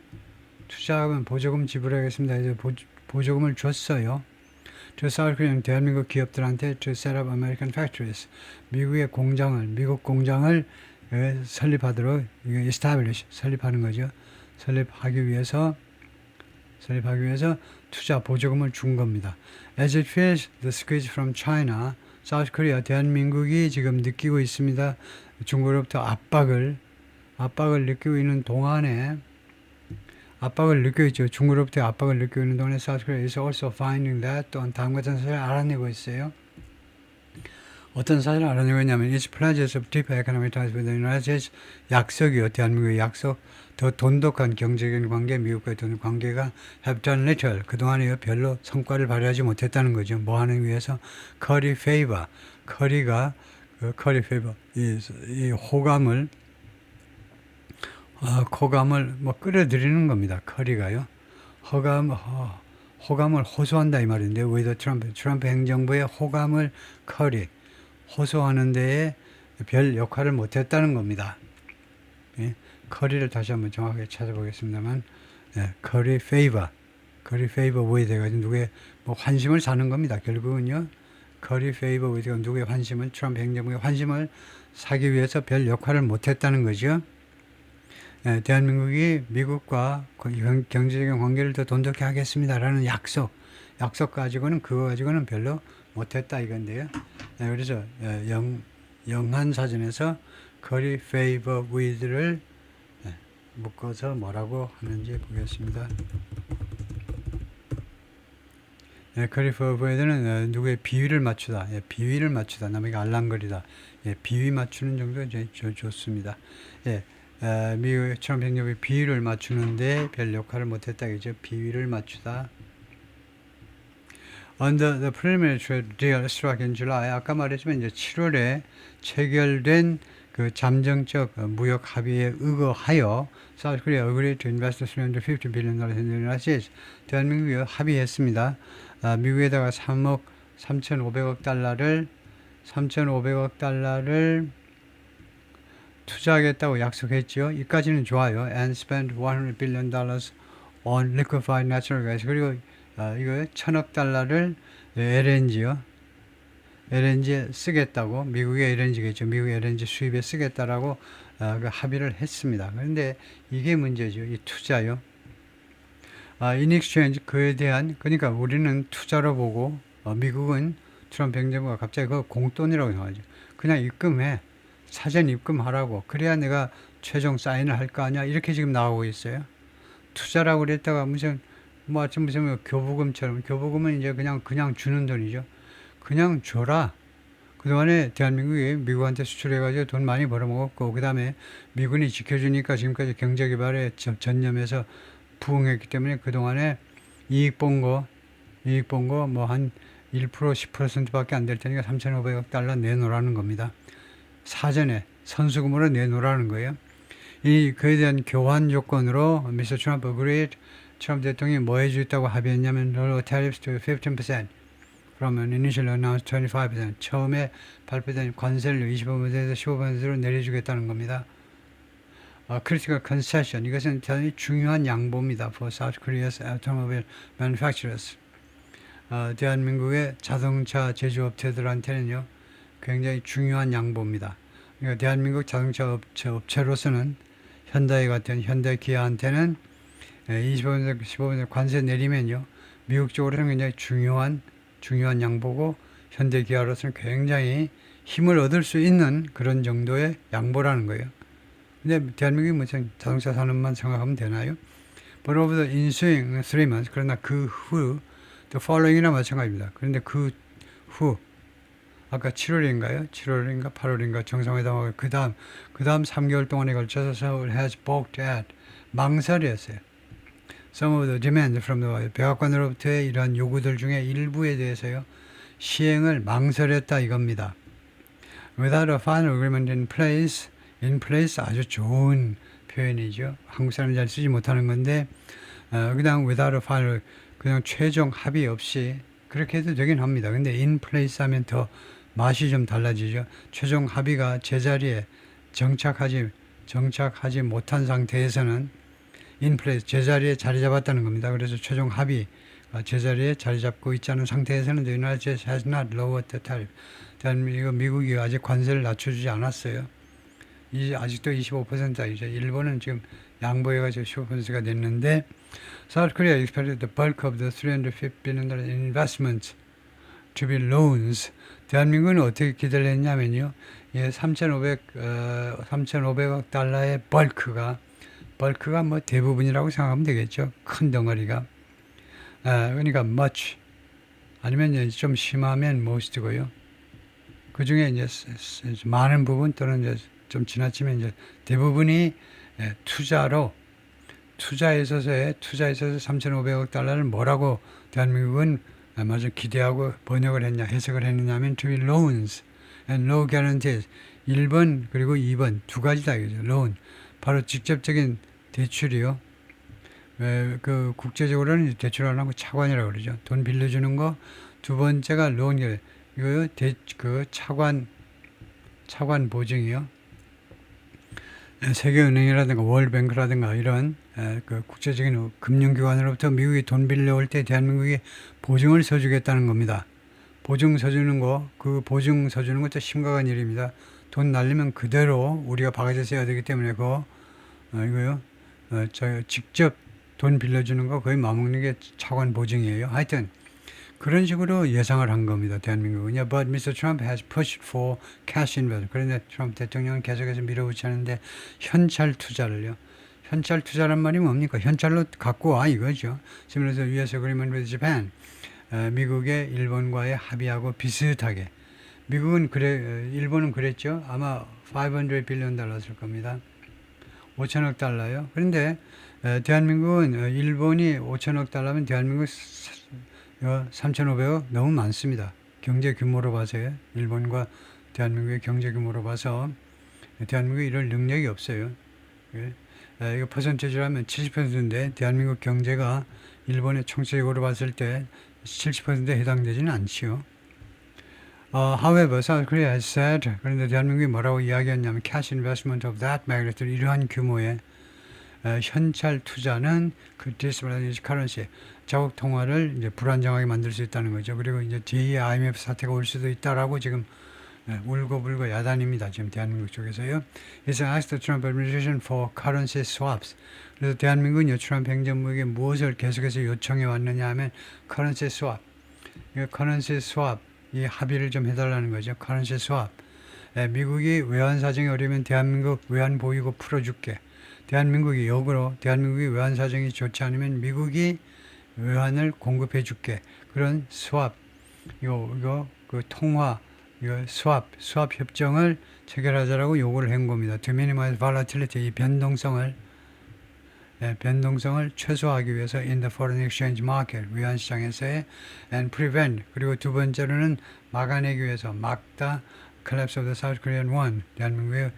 지불하겠습니다. 해서 보조금을 줬어요. to South Korean, 대한민국 기업들한테 to set up American factories, 미국 공장을 설립하도록, establish, 설립하는 거죠. 설립하기 위해서 투자 보조금을 준 겁니다. As it feels the squeeze from China, South Korea, 대한민국이 지금 느끼고 있습니다. 중국으로부터 압박을 느끼고 있는 동안에, 중국으로부터 압박을 느끼고 있는 동안에 South Korea is also finding that, 또한 다음과 같은 사실을 알아내고 있어요. 어떤 사실을 알아내고 있냐면 its pledges of deep economic ties with the United States, 약속이요. 대한민국의 약속, 더 돈독한 경제적인 관계, 미국과의 돈독 관계가 have done little, 그동안에 별로 성과를 발휘하지 못했다는 거죠. 뭐 하는 위해서? curry favor, 커리가 이 호감을 끌어들이는 겁니다. 커리가요. 호감을 호소한다 이 말인데 with 트럼프 행정부의 호감을 커리 호소하는 데에 별 역할을 못했다는 겁니다. 예, 커리를 다시 한번 정확하게 찾아보겠습니다만 커리 페이버 with 해가지고 누구의 뭐 환심을 사는 겁니다. 결국은요 커리 페이버 with가 누구의 환심을 트럼프 행정부의 환심을 사기 위해서 별 역할을 못했다는 거죠. 대한민국이 미국과 경제적인 관계를 더 돈독히 하겠습니다라는 약속 가지고는 그거 가지고는 별로 못했다 이건데요. 그래서 영한 사전에서 curry favor with를 묶어서 뭐라고 하는지 보겠습니다. curry favor with는 누구의 비위를 맞추다, 비위를 맞추다, 남에게 알랑거리다, 비위 맞추는 정도 좋습니다. 미국 트럼프 행정부의 비위를 맞추는데 별 역할을 못했다겠죠. 비위를 맞추다. Under the preliminary trade deal struck in July, 아까 말했지만 이제 7월에 체결된 그 잠정적 무역 합의에 의거하여 South Korea agreed to invest $350 billion in the United States. 대한민국이 합의했습니다. 미국에다가 3억 3,500억 달러를 투자하겠다고 약속했죠. 이까지는 좋아요. And spend $100 billion on liquefied natural gas. 그리고 이거 1,000억 달러를 LNG에 쓰겠다고, 미국의 LNG겠죠. 미국의 LNG 수입에 쓰겠다라고 그 합의를 했습니다. 그런데 이게 문제죠. 이 투자요. In exchange 그에 대한, 그러니까 우리는 투자로 보고 미국은 트럼프 행정부가 갑자기 그거 공돈이라고 생각하죠. 그냥 입금해. 사전 입금하라고. 그래야 내가 최종 사인을 할 거 아니야. 이렇게 지금 나오고 있어요. 투자라고 그랬다가 무슨 교부금처럼, 교부금은 이제 그냥 주는 돈이죠. 그냥 줘라. 그동안에 대한민국이 미국한테 수출해가지고 돈 많이 벌어먹었고, 그 다음에 미군이 지켜주니까 지금까지 경제개발에 전념해서 부응했기 때문에 그동안에 이익 본 거 뭐 한 1% 10%밖에 안 될 테니까 3,500억 달러 내놓으라는 겁니다. 사전에 선수금으로 내놓으라는 거예요. 그에 대한 교환 조건으로 미스터 트럼프 agreed, 트럼프 대통령이 뭐 해주겠다고 합의했냐면 lower tariffs to 15% from an initial announced 25%. 처음에 발표된 관세를 25%에서 15%로 내려주겠다는 겁니다. critical concession, 이것은 대단히 중요한 양보입니다. for South Korea's automobile manufacturers. 대한민국의 자동차 제조업체들한테는요 굉장히 중요한 양보입니다. 그러니까 대한민국 자동차 업체로서는 현대 기아한테는 25% 15% 관세 내리면요 미국 쪽으로는 굉장히 중요한 양보고 현대 기아로서는 굉장히 힘을 얻을 수 있는 그런 정도의 양보라는 거예요. 근데 대한민국이 무슨 자동차 산업만 생각하면 되나요? But over the ensuing 3 months, 그러나 그 후 the following이나 마찬가지입니다. 그런데 그 후 아까 7월인가 8월인가 정상회담하고 그 다음 3개월 동안에 걸쳐서 Seoul has balked at, 망설였어요. Some of the demands from the 백악관으로부터의 이러한 요구들 중에 일부에 대해서요 시행을 망설였다 이겁니다. Without a final agreement in place 아주 좋은 표현이죠. 한국 사람이 잘 쓰지 못하는 건데 그냥 without a final, 그냥 최종 합의 없이 그렇게 해도 되긴 합니다. 근데 in place 하면 더 맛이 좀 달라지죠. 최종 합의가 제자리에 정착하지 못한 상태에서는 in place, 제자리에 자리 잡았다는 겁니다. 그래서 최종 합의 제자리에 자리 잡고 있지 않은 상태에서는 the United States has not lowered the tariff. 미국이 아직 관세를 낮춰주지 않았어요. 아직도 25%다. 이제 일본은 지금 양보해가지고 15%가 됐는데 South Korea expected the bulk of the $350 billion investment to be loans. 대한민국은 어떻게 기대를 했냐면요. 3,500억 달러의 벌크가 뭐 대부분이라고 생각하면 되겠죠. 큰 덩어리가. 그러니까 much 아니면 좀 심하면 most고요. 그 중에 이제 많은 부분 또는 이제 좀 지나치면 이제 대부분이 투자에 있어서 3,500억 달러를 뭐라고 대한민국은 아주 기대하고 번역을 해석을 했느냐 하면 to be loans and no guarantees. 1번 그리고 2번 두 가지다 이거죠. loan 바로 직접적인 대출이요. 그 국제적으로는 대출 안 하고 차관이라고 그러죠. 돈 빌려주는 거. 두 번째가 론, 이거 그 차관 보증이요. 세계은행이라든가 월뱅크라든가 이런 그 국제적인 금융기관으로부터 미국이 돈 빌려올 때 대한민국이 보증을 서주겠다는 겁니다. 보증 서주는 거, 그 보증 서주는 것도 심각한 일입니다. 돈 날리면 그대로 우리가 바가지 써야 되기 때문에 이거요. 저 직접 돈 빌려주는 거 거의 맞먹는 게 차관 보증이에요. 하여튼 그런 식으로 예상을 한 겁니다. 대한민국은요. But Mr. Trump has pushed for cash investment. 그런데 트럼프 대통령은 계속해서 밀어붙이는데 현찰 투자를요. 현찰 투자란 말이 뭡니까? 현찰로 갖고 와 이거죠. Similar U.S. agreement with Japan. 미국의 일본과의 합의하고 비슷하게. 일본은 그랬죠. 아마 500 빌리언 달러였을 겁니다. 5천억 달러요. 그런데 대한민국은 일본이 5천억 달러면 대한민국 3,500억 너무 많습니다. 경제 규모로 봐서요. 일본과 대한민국의 경제 규모로 봐서 대한민국이 이럴 능력이 없어요. 이거 퍼센티지로 하면 70%인데 대한민국 경제가 일본의 총체적으로 봤을 때 70%에 해당되지는 않지요. However, South Korea has said, 그런데 대한민국이 뭐라고 이야기했냐면 cash investment of that magnitude, 이러한 규모의 현찰 투자는 그 disorganized currency, 자국 통화를 이제 불안정하게 만들 수 있다는 거죠. 그리고 이제 제2의 IMF 사태가 올 수도 있다라고 지금 울고불고 야단입니다. 지금 대한민국 쪽에서요. It's asked the Trump administration for currency swaps. 그래서 대한민국은 트럼프 행정부에게 무엇을 계속해서 요청해 왔느냐 하면 currency swap. 이 currency swap 이 합의를 좀 해달라는 거죠. currency swap. 미국이 외환 사정이 어려우면 대한민국 외환 보이고 풀어줄게. 대한민국이 역으로 대한민국이 외환 사정이 좋지 않으면 미국이 외환을 공급해 줄게. 그런 swap 그 통화 swap 협정을 체결하자라고 요구를 한 겁니다. To minimize volatility, 이 변동성을 최소화하기 위해서 in the foreign exchange market, 외환 시장에서의 and prevent, 그리고 두 번째로는 막아내기 위해서 막다 collapse of the South Korean won, 대한민국의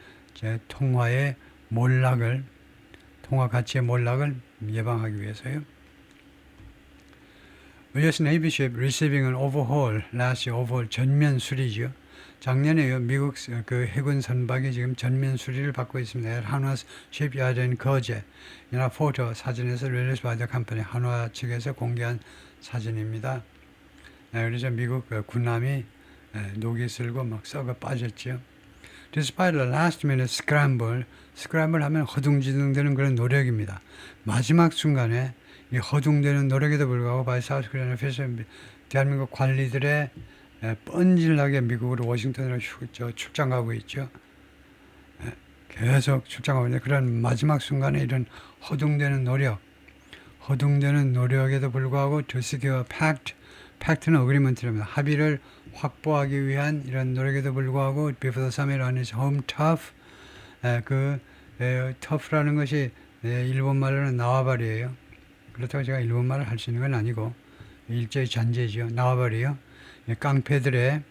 통화 가치의 몰락을 예방하기 위해서요. US Navy ship receiving an overhaul, last year overhaul, 전면 수리죠. 작년에요, 미국 그 해군 선박이 지금 전면 수리를 받고 있습니다. 한화 shipyard in 거제, 이나 포토 사진에서 released by the company, 한화 측에서 공개한 사진입니다. 그래서 미국 군함이 녹이 슬고 막 썩어 빠졌죠. Despite the last minute scramble 하면 허둥지둥되는 그런 노력입니다. 마지막 순간에 이 허둥대는 노력에도 불구하고 by South Korean officials, 대한민국 관리들의 뻔질나게 미국으로 워싱턴으로 출장 가고 있죠. 계속 출장 가고 있는데 그런 마지막 순간에 이런 허둥대는 노력에도 불구하고 to secure 팩트는 어그리먼트랍니다. 합의를 확보하기 위한 이런 노력에도 불구하고 before the summit on his home turf, tough라는 것이 일본말로는 나와바리예요. 그렇다고 제가 일본말을 할 수 있는 건 아니고 일제히 잔재지요. 나와바리요. 깡패들의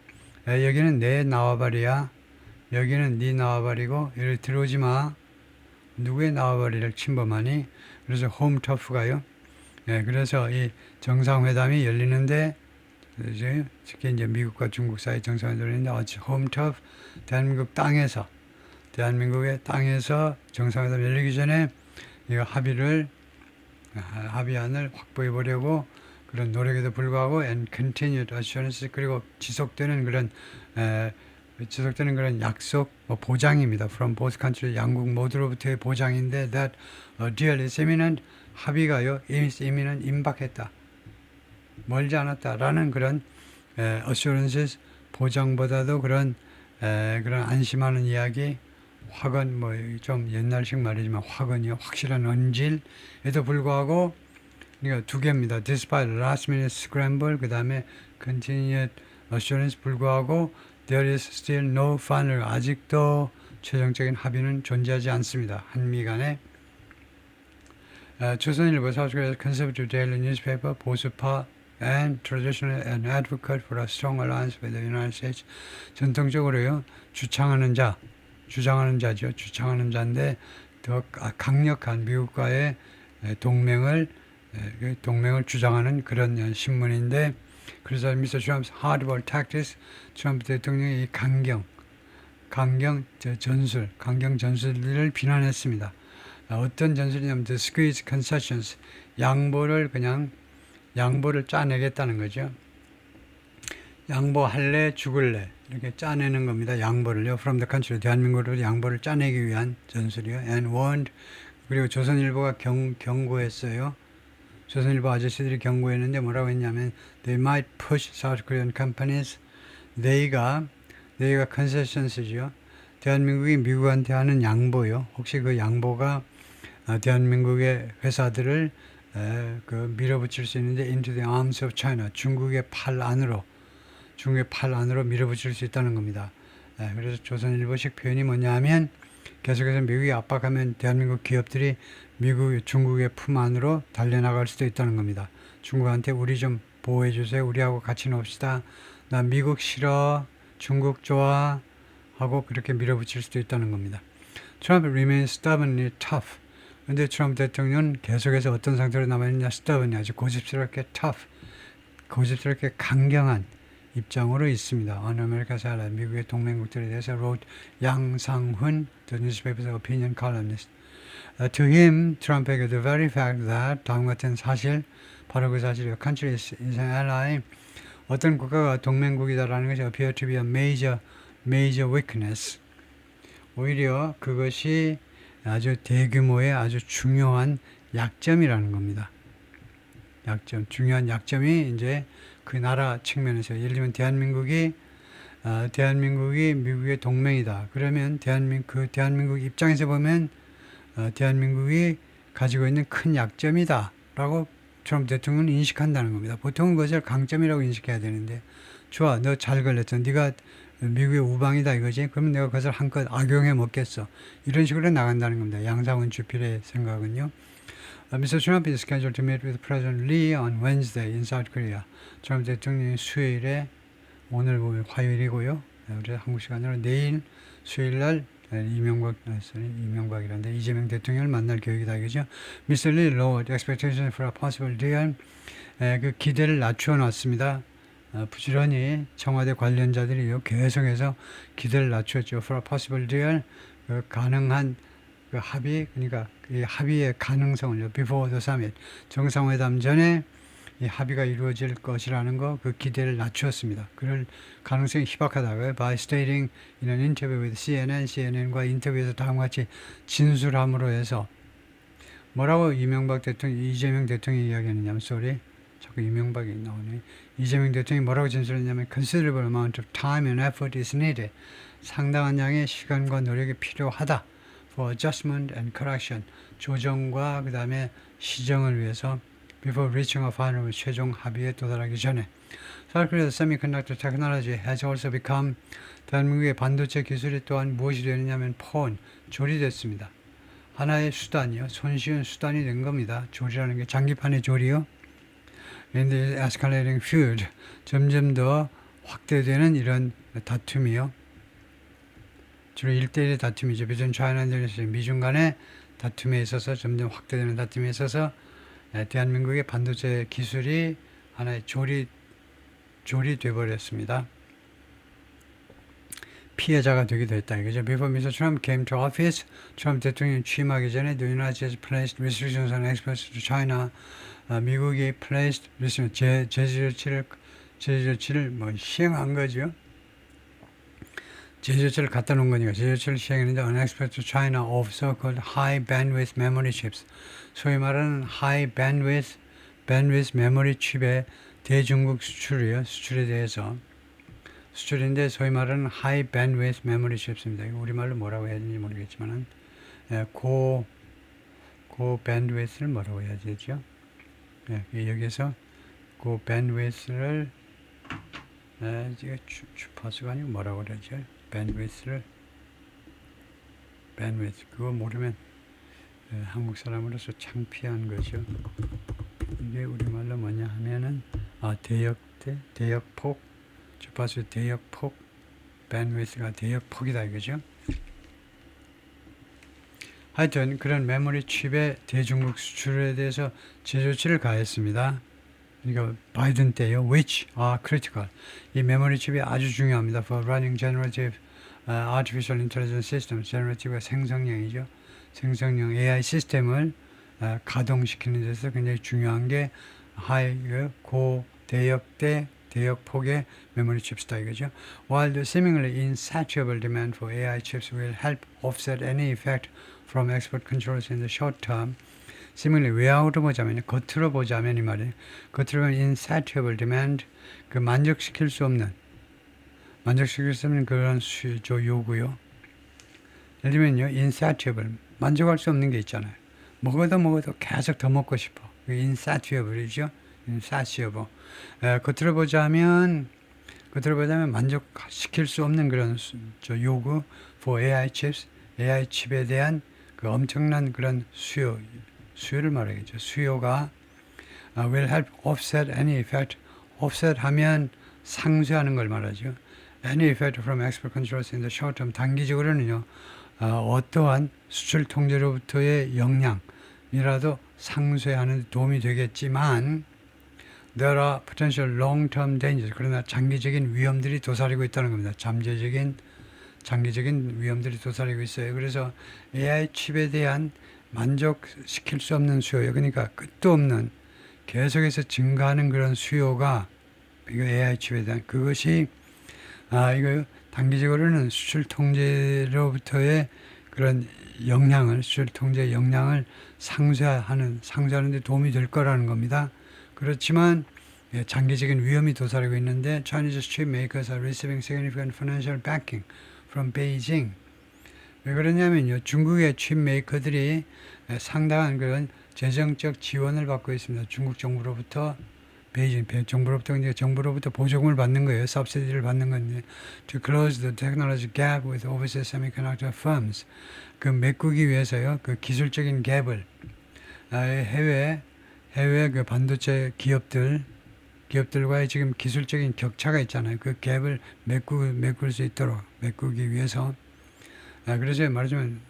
여기는 내 나와바리야, 여기는 네 나와바리고 여기 들어오지 마. 누구의 나와바리를 침범하니? 그래서 홈 터프가요. 그래서 이 정상회담이 열리는데 특히 이제 미국과 중국 사이 정상회담이 열리는데 홈 터프, 대한민국의 땅에서 정상회담 열리기 전에 이 합의안을 확보해 보려고 그런 노력에도 불구하고 and continued assurance, 그리고 지속되는 그런 약속, 보장입니다. From both countries, 양국 모두로부터의 보장인데 that a deal is imminent, 합의가요, is imminent, 임박했다, 멀지 않았다라는 그런 assurances, 보장보다도 그런 안심하는 이야기, 확언, 좀 옛날식 말이지만 확언이요, 확실한 언질에도 불구하고 그러니까 두 개입니다. Despite last minute scramble, 그 다음에 continued assurance 불구하고 there is still no final, 아직도 최종적인 합의는 존재하지 않습니다. 한미 간에. 조선일보, South Korea conservative daily newspaper, 보수파 and traditional and advocate for a strong alliance with the United States, 전통적으로요 주장하는 자인데 더 강력한 미국과의 동맹을 주장하는 그런 신문인데, 그래서 Mr. Trump's hardball tactics, 트럼프 대통령의 이 강경 전술들을 비난했습니다. 어떤 전술이냐면 the squeeze concessions, 양보를 짜내겠다는 거죠. 양보할래 죽을래 이렇게 짜내는 겁니다. 양보를요. From the country, 대한민국으로 양보를 짜내기 위한 전술이요. And warned, 그리고 조선일보가 경고했어요. 조선일보 아저씨들이 경고했는데 뭐라고 했냐면 they might push South Korean companies, they가 concessions죠. 대한민국이 미국한테 하는 양보요. 혹시 그 양보가 대한민국의 회사들을 밀어붙일 수 있는데 into the arms of China, 중국의 팔 안으로 밀어붙일 수 있다는 겁니다. 그래서 조선일보식 표현이 뭐냐 하면 계속해서 미국이 압박하면 대한민국 기업들이 중국의 품 안으로 달려나갈 수도 있다는 겁니다. 중국한테 우리 좀 보호해 주세요. 우리하고 같이 놉시다. 나 미국 싫어. 중국 좋아. 하고 그렇게 밀어붙일 수도 있다는 겁니다. Trump remains stubbornly tough. 근데 트럼프 대통령은 계속해서 어떤 상태로 남아있느냐, stubbornly, 아주 고집스럽게 강경한 입장으로 있습니다. On America's ally, 미국의 동맹국들에 대해서 wrote 양상훈, the newspaper's opinion columnist. To him, 트럼프에게 the very fact that, 다음 같은 사실, 바로 그 사실이요. Country is an ally. 어떤 국가가 동맹국이다라는 것이 appear to be a major weakness. 오히려 그것이 아주 대규모의 아주 중요한 약점이라는 겁니다. 중요한 약점이 이제 그 나라 측면에서, 예를 들면 대한민국이 미국의 동맹이다. 그러면 대한민국 입장에서 보면 대한민국이 가지고 있는 큰 약점이다라고 트럼프 대통령은 인식한다는 겁니다. 보통은 그것을 강점이라고 인식해야 되는데, 좋아, 너 잘 걸렸어. 네가 미국의 우방이다 이거지. 그러면 내가 그것을 한껏 악용해 먹겠어. 이런 식으로 나간다는 겁니다. 양상훈 주필의 생각은요. Mr. Trump is scheduled to meet with President Lee on Wednesday in South Korea. 트럼프 대통령이 수요일에, 오늘 보면 화요일이고요. 우리 한국 시간으로 내일 수요일날 이명박이란데 이재명 대통령을 만날 계획이다 이거죠. Mr. Lee lowered expectations for a possible deal. 그 기대를 낮춰놨습니다. 부지런히 청와대 관련자들이 계속해서 기대를 낮췄죠. For a possible deal, 가능한 합의, 그러니까 이 합의의 가능성을요. Before the summit, 정상회담 전에 이 합의가 이루어질 것이라는 거, 그 기대를 낮추었습니다. 그럴 가능성이 희박하다고요. By stating in an interview with CNN과 인터뷰에서 다음과 같이 진술함으로 해서, 뭐라고 이재명 대통령이 이야기했느냐면, 자꾸 이명박이 나오네. 이재명 대통령이 뭐라고 진술했냐면 considerable amount of time and effort is needed. 상당한 양의 시간과 노력이 필요하다. for adjustment and correction. 조정과 그 다음에 시정을 위해서 before reaching a final, 최종 합의에 도달하기 전에. South Korea's semiconductor technology has also become, 대한민국의 반도체 기술이 또한 무엇이 되느냐면 조리 됐습니다. 하나의 수단이요. 손쉬운 수단이 된 겁니다. 조리라는 게 장기판의 조리요. And the escalating feud, 점점 더 확대되는 이런 다툼이요. 주로 1대1의 다툼이죠. between China and Russia, 미중 간의 다툼에 있어서, 점점 확대되는 다툼에 있어서 대한민국의 반도체 기술이 하나의 조리 돼버렸습니다. 피해자가 되기도 했다 이거죠. Before Mr. Trump came to office, 트럼프 대통령이 취임하기 전에 the United States placed restrictions on exports to China. 미국이 placed restrictions, 제재 조치를 시행한 거죠. 제재 조치를 갖다 놓은 거니까 제재 조치를 시행했는데 on exports to China of so-called high bandwidth memory chips. 소위 말하는 high bandwidth memory 칩의 대중국 수출에 대해서, 수출인데 소위 말하는 high bandwidth memory chips입니다. 이거 우리말로 뭐라고 해야 되는지 모르겠지만은 고 bandwidth를 뭐라고 해야 되죠? 여기서 고 bandwidth를 주파수가 아니고 뭐라고 그러죠? bandwidth 그거 모르면 한국 사람으로서 창피한 거죠. 이게 우리말로 뭐냐 하면은 대역폭, 주파수 대역폭, bandwidth가 대역폭이다 이거죠. 하여튼 그런 메모리 칩의 대중국 수출에 대해서 제조치를 가했습니다. 그러니까 바이든 때요. which are critical. 이 메모리 칩이 아주 중요합니다. for running generative artificial intelligence systems. generative가 생성형이죠. 생성형 AI 시스템을 가동시키는 데서 굉장히 중요한 게 고대역대 대역폭의 메모리 칩스다 이거죠. While the seemingly insatiable demand for AI chips will help offset any effect from export controls in the short term, seemingly 외형으로 보자면, 겉으로 보자면 이 말이에요. 겉으로 보면 insatiable demand, 그 만족시킬 수 없는 그런 요구요. 예를 들면요, insatiable, 만족할 수 없는 게 있잖아요. 먹어도 계속 더 먹고 싶어. insatiable이죠. insatiable. 겉으로 보자면 만족시킬 수 없는 그런 요구 for AI chips, AI 칩에 대한 그 엄청난 그런 수요를 말하겠죠. 수요가 will help offset any effect. offset 하면 상쇄하는 걸 말하죠. any effect from export controls in the short term. 단기적으로는요. 어떠한 수출 통제로부터의 영향이라도 상쇄하는 데 도움이 되겠지만 there are potential long-term dangers. 그러나 장기적인 위험들이 도사리고 있다는 겁니다. 장기적인 위험들이 도사리고 있어요. 그래서 AI 칩에 대한 만족시킬 수 없는 수요, 그러니까 끝도 없는 계속해서 증가하는 그런 수요가 이거 AI 칩에 대한 그것이 이거 단기적으로는 수출 통제로부터의 그런 수출 통제 영향을 상쇄하는 데 도움이 될 거라는 겁니다. 그렇지만 장기적인 위험이 도사리고 있는데 Chinese chip makers are receiving significant financial backing from Beijing. 왜 그러냐면요. 중국의 칩 메이커들이 상당한 그런 재정적 지원을 받고 있습니다. 중국 정부로부터 베이징 정부로부터 보조금을 받는 거예요. subsidy를 받는 건데 to close the technology gap with overseas semiconductor firms. 그 메꾸기 위해서요. 그 기술적인 갭을 해외 그 반도체 기업들과의 지금 기술적인 격차가 있잖아요. 그 갭을 메꿀 수 있도록 메꾸기 위해서. 그래서 말하자면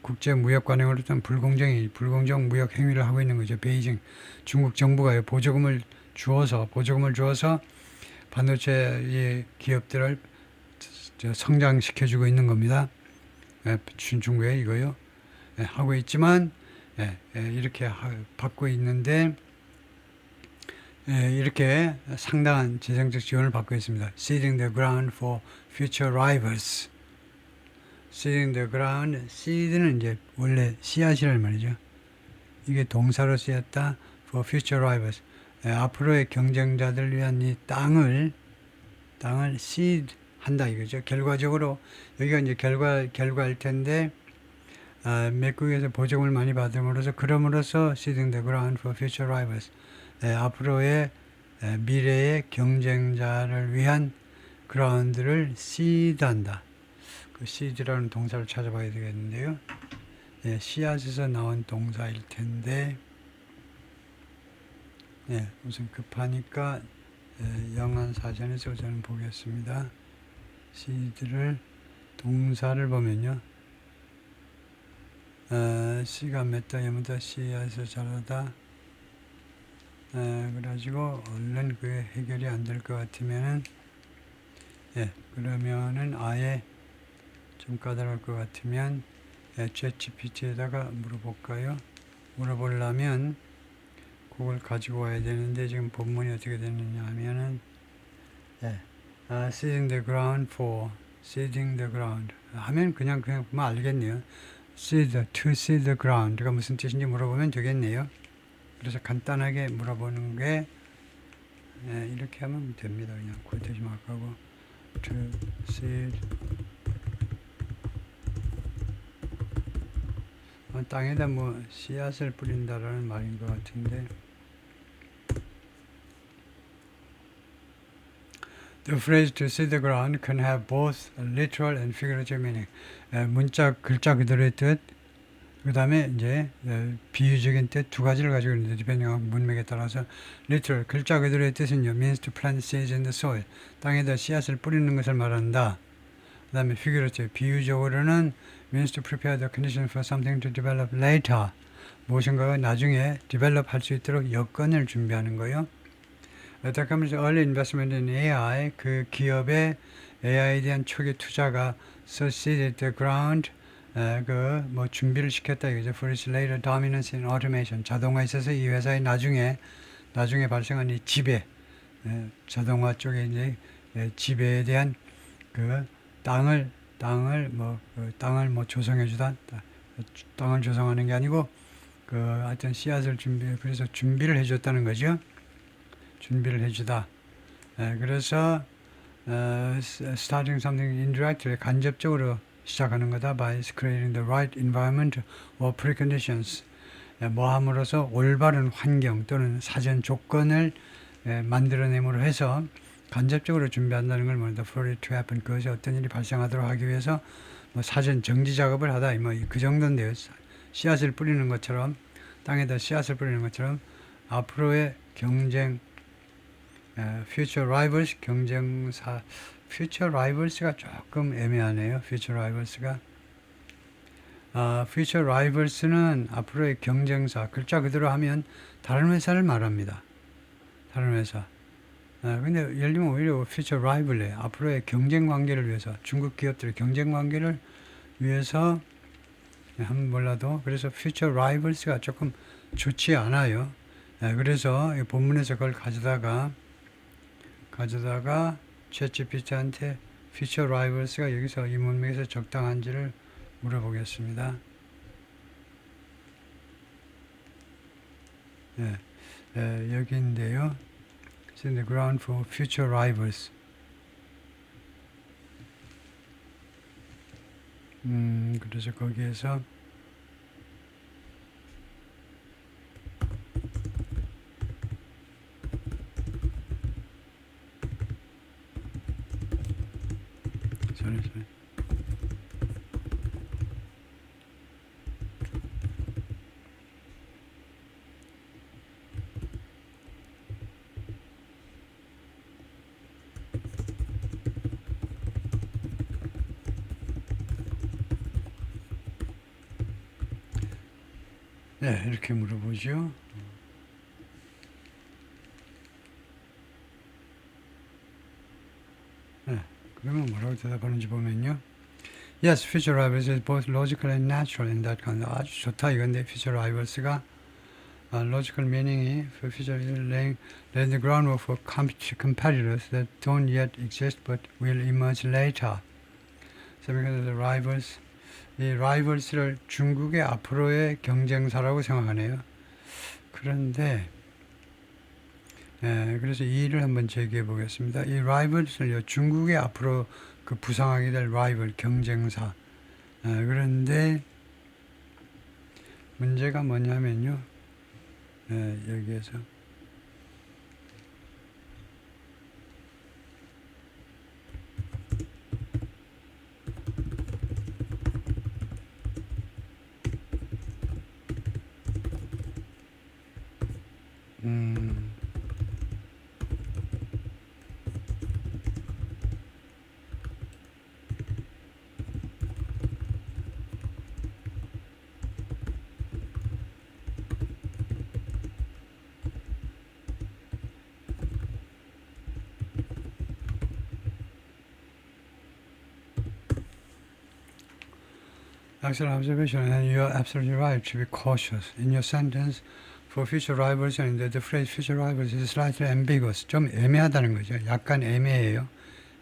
국제 무역 관행으로부터 불공정 무역 행위를 하고 있는 거죠. 베이징 중국 정부가 보조금을 주어서 반도체 기업들을 성장시켜주고 있는 겁니다. 중국에 이거요. 하고 있지만 이렇게 받고 있는데 이렇게 상당한 재정적 지원을 받고 있습니다. Seeding the ground for future rivals. Seeding the ground, seed는 이제 원래 씨앗이라는 말이죠. 이게 동사로 쓰였다. For future rivals. 앞으로의 경쟁자들을 위한 이 땅을 seed 한다 이거죠. 결과적으로 여기가 이제 결과일 텐데 맥국에서 보조금을 많이 받음으로써 seeding the ground for future rivals. 앞으로의 미래의 경쟁자를 위한 그라운드를 seed한다. 그 seed라는 동사를 찾아봐야 되겠는데요. 씨앗에서 나온 동사일 텐데 우선 급하니까 영한 사전에서 우선 보겠습니다. seed를 동사를 보면요. 씨가 맺다 여무다 씨앗에서 자라다. 그래가지고 얼른 그게 해결이 안 될 것 같으면은 그러면은 아예 좀 까다로울 것 같으면 ChatGPT에다가 물어볼까요? 물어보려면 그걸 가지고 와야 되는데 지금 본문이 어떻게 되느냐 하면은 seeding the ground for seeding the ground 하면 그냥 보면 알겠네요. to seed the ground가 무슨 뜻인지 물어보면 되겠네요. 그래서 간단하게 물어보는 게 이렇게 하면 됩니다. 그냥 콜테지 마크하고 to seed 땅에다 씨앗을 뿌린다라는 말인 것 같은데 The phrase to seed the ground can have both a literal and figurative meaning. 글자 그대로의 뜻, 그 다음에 이제 비유적인 뜻 두 가지를 가지고 있는데 depending on 문맥에 따라서 literal 글자 그대로의 뜻은요 means to plant seeds in the soil. 땅에다 씨앗을 뿌리는 것을 말한다. 그 다음에 figurative 비유적으로는 means to prepare the condition for something to develop later. 무엇인가가 나중에 develop 할 수 있도록 여건을 준비하는 거요. 어떻게 하면 early investment in AI, 그 기업의 AI에 대한 초기 투자가 succeeded the ground, 그 뭐 준비를 시켰다 이거죠. For its later dominance in automation. 자동화에 있어서 이 회사의 나중에 발생한 이 지배, 자동화 쪽에 이제 지배에 대한 그 땅을 조성해 주다. 땅을 조성하는 게 아니고 그 하여튼 씨앗을 그래서 준비를 해줬다는 거죠. 준비를 해주다. 그래서 starting something indirectly 간접적으로 시작하는 거다. by creating the right environment or preconditions. 뭐 함으로써 올바른 환경 또는 사전 조건을 만들어냄으로 해서 간접적으로 준비한다는 걸 말한다. for it to happen. 그것이 어떤 일이 발생하도록 하기 위해서 뭐 사전 정지 작업을 하다. 뭐 그 정도인데요. 씨앗을 뿌리는 것처럼 땅에다 씨앗을 뿌리는 것처럼 앞으로의 경쟁 future rivals 경쟁사 future rivals가 조금 애매하네요. future rivals가 future rivals는 앞으로의 경쟁사 글자 그대로 하면 다른 회사를 말합니다. 다른 회사. 근데 예를 들면 오히려 future rival이에요. 앞으로의 경쟁 관계를 위해서 중국 기업들의 경쟁 관계를 위해서 한번 몰라도 그래서 future rivals가 조금 좋지 않아요. 그래서 본문에서 그걸 가져다가 챗GPT한테 future rivals가 여기서 이 문맥에서 적당한지를 물어보겠습니다. 여기인데요. It's in the ground for future rivals. 그래서 거기에서 sorry. 네, 이렇게 물어보죠. 그러면 뭐라고 대답하는지 보면요. Yes, future rivals is both logical and natural in that kind. 아주 좋다 이건데 future rivals가 logical meaning이 for future laying the groundwork for competitors that don't yet exist but will emerge later. So because the rivals, 이 rivals를 중국의 앞으로의 경쟁사라고 생각하네요. 그런데 그래서 이 일을 한번 제기해 보겠습니다. 이 rivals를요, 중국의 앞으로 그 부상하게 될 rival, 경쟁사. 그런데 문제가 뭐냐면요. 여기에서 excellent observation, and you are absolutely right to be cautious. In your sentence, for future rivals, and the phrase future rivals is slightly ambiguous. 좀 애매하다는 거죠. 약간 애매해요.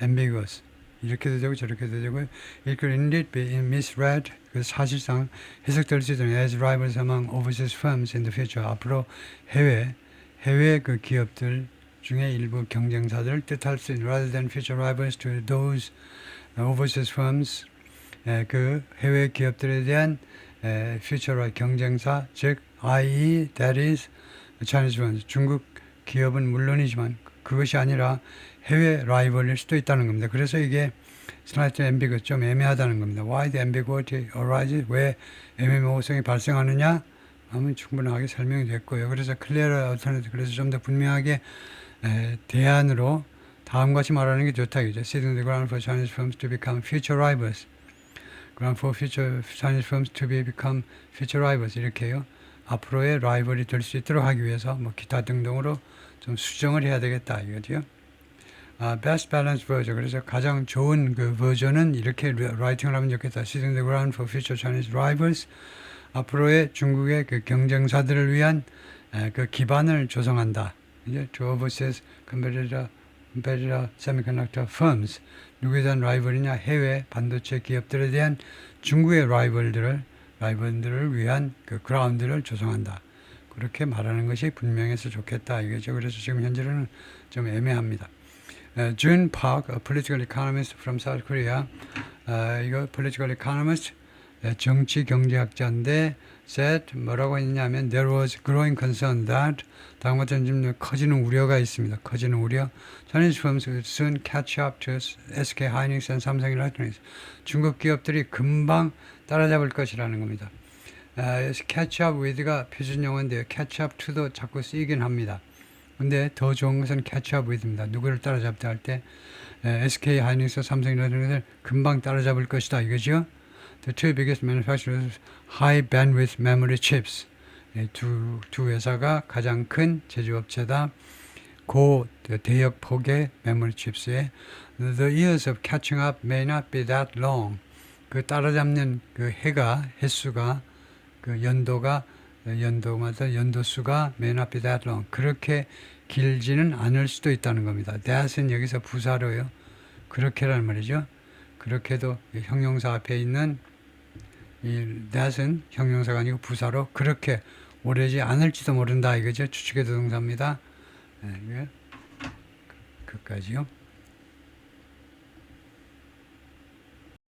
ambiguous. 이렇게도 되고 저렇게도 되고. It could indeed be misread. 그 사실상 해석될 수 있는 as rivals among overseas firms in the future. 앞으로 해외 그 기업들 중에 일부 경쟁사들을 뜻할 수 있는 rather than future rivals to those overseas firms. 그 해외 기업들에 대한 future 경쟁사, 즉 i.e. that is Chinese ones. 중국 기업은 물론이지만 그것이 아니라 해외 라이벌일 수도 있다는 겁니다. 그래서 이게 slightly ambiguous, 좀 애매하다는 겁니다. Why the ambiguity arises? 왜 애매모호성이 발생하느냐? 하면 충분하게 설명이 됐고요. 그래서 clear alternative, 그래서 좀 더 분명하게 대안으로 다음과 같이 말하는 게 좋다. 이제 setting the ground for Chinese firms to become future rivals. ground for future Chinese firms to become future rivals 이렇게요. 앞으로의 라이벌이 될 수 있도록 하기 위해서 뭐 기타 등등으로 좀 수정을 해야 되겠다 이거죠. Best balanced version. 그래서 가장 좋은 그 버전은 이렇게 라이팅을 하면 좋겠다. Setting the ground for future Chinese rivals. 앞으로의 중국의 그 경쟁사들을 위한 그 기반을 조성한다. 이제 to overseas competitor semiconductor firms. 누구에 대한 라이벌이냐? 해외 반도체 기업들에 대한 중국의 라이벌들을 위한 그 그라운드를 조성한다. 그렇게 말하는 것이 분명해서 좋겠다 이거죠. 그래서 지금 현재는 좀 애매합니다. Jun Park, a political economist from South Korea, 이거 political economist, 정치 경제학자인데 said 뭐라고 했냐면 there was growing concern that 다음과 같은 좀 커지는 우려가 있습니다. 커지는 우려. Chinese firms would soon catch up to SK hynix and Samsung Electronics. 중국 기업들이 금방 따라잡을 것이라는 겁니다. catch up with가 표준 용어인데요. catch up to도 자꾸 쓰이긴 합니다. 근데 더 좋은 것은 catch up with입니다. 누구를 따라잡다 할 때 SK hynix, 삼성 이런 금방 따라잡을 것이다 이거죠. The two biggest manufacturers high bandwidth memory chips. 두 회사가 가장 큰 제조업체다. 고 대역 폭의 메모리 칩스에 the years of catching up may not be that long. 그 따라잡는 그 횟수가 그 연도마다 연도수가 may not be that long. 그렇게 길지는 않을 수도 있다는 겁니다. that은 여기서 부사로요. 그렇게라는 말이죠. 그렇게도 형용사 앞에 있는 이 that은 형용사가 아니고 부사로 그렇게 오래지 않을지도 모른다 이거죠. 추측의 동사입니다. 네, 그까지요.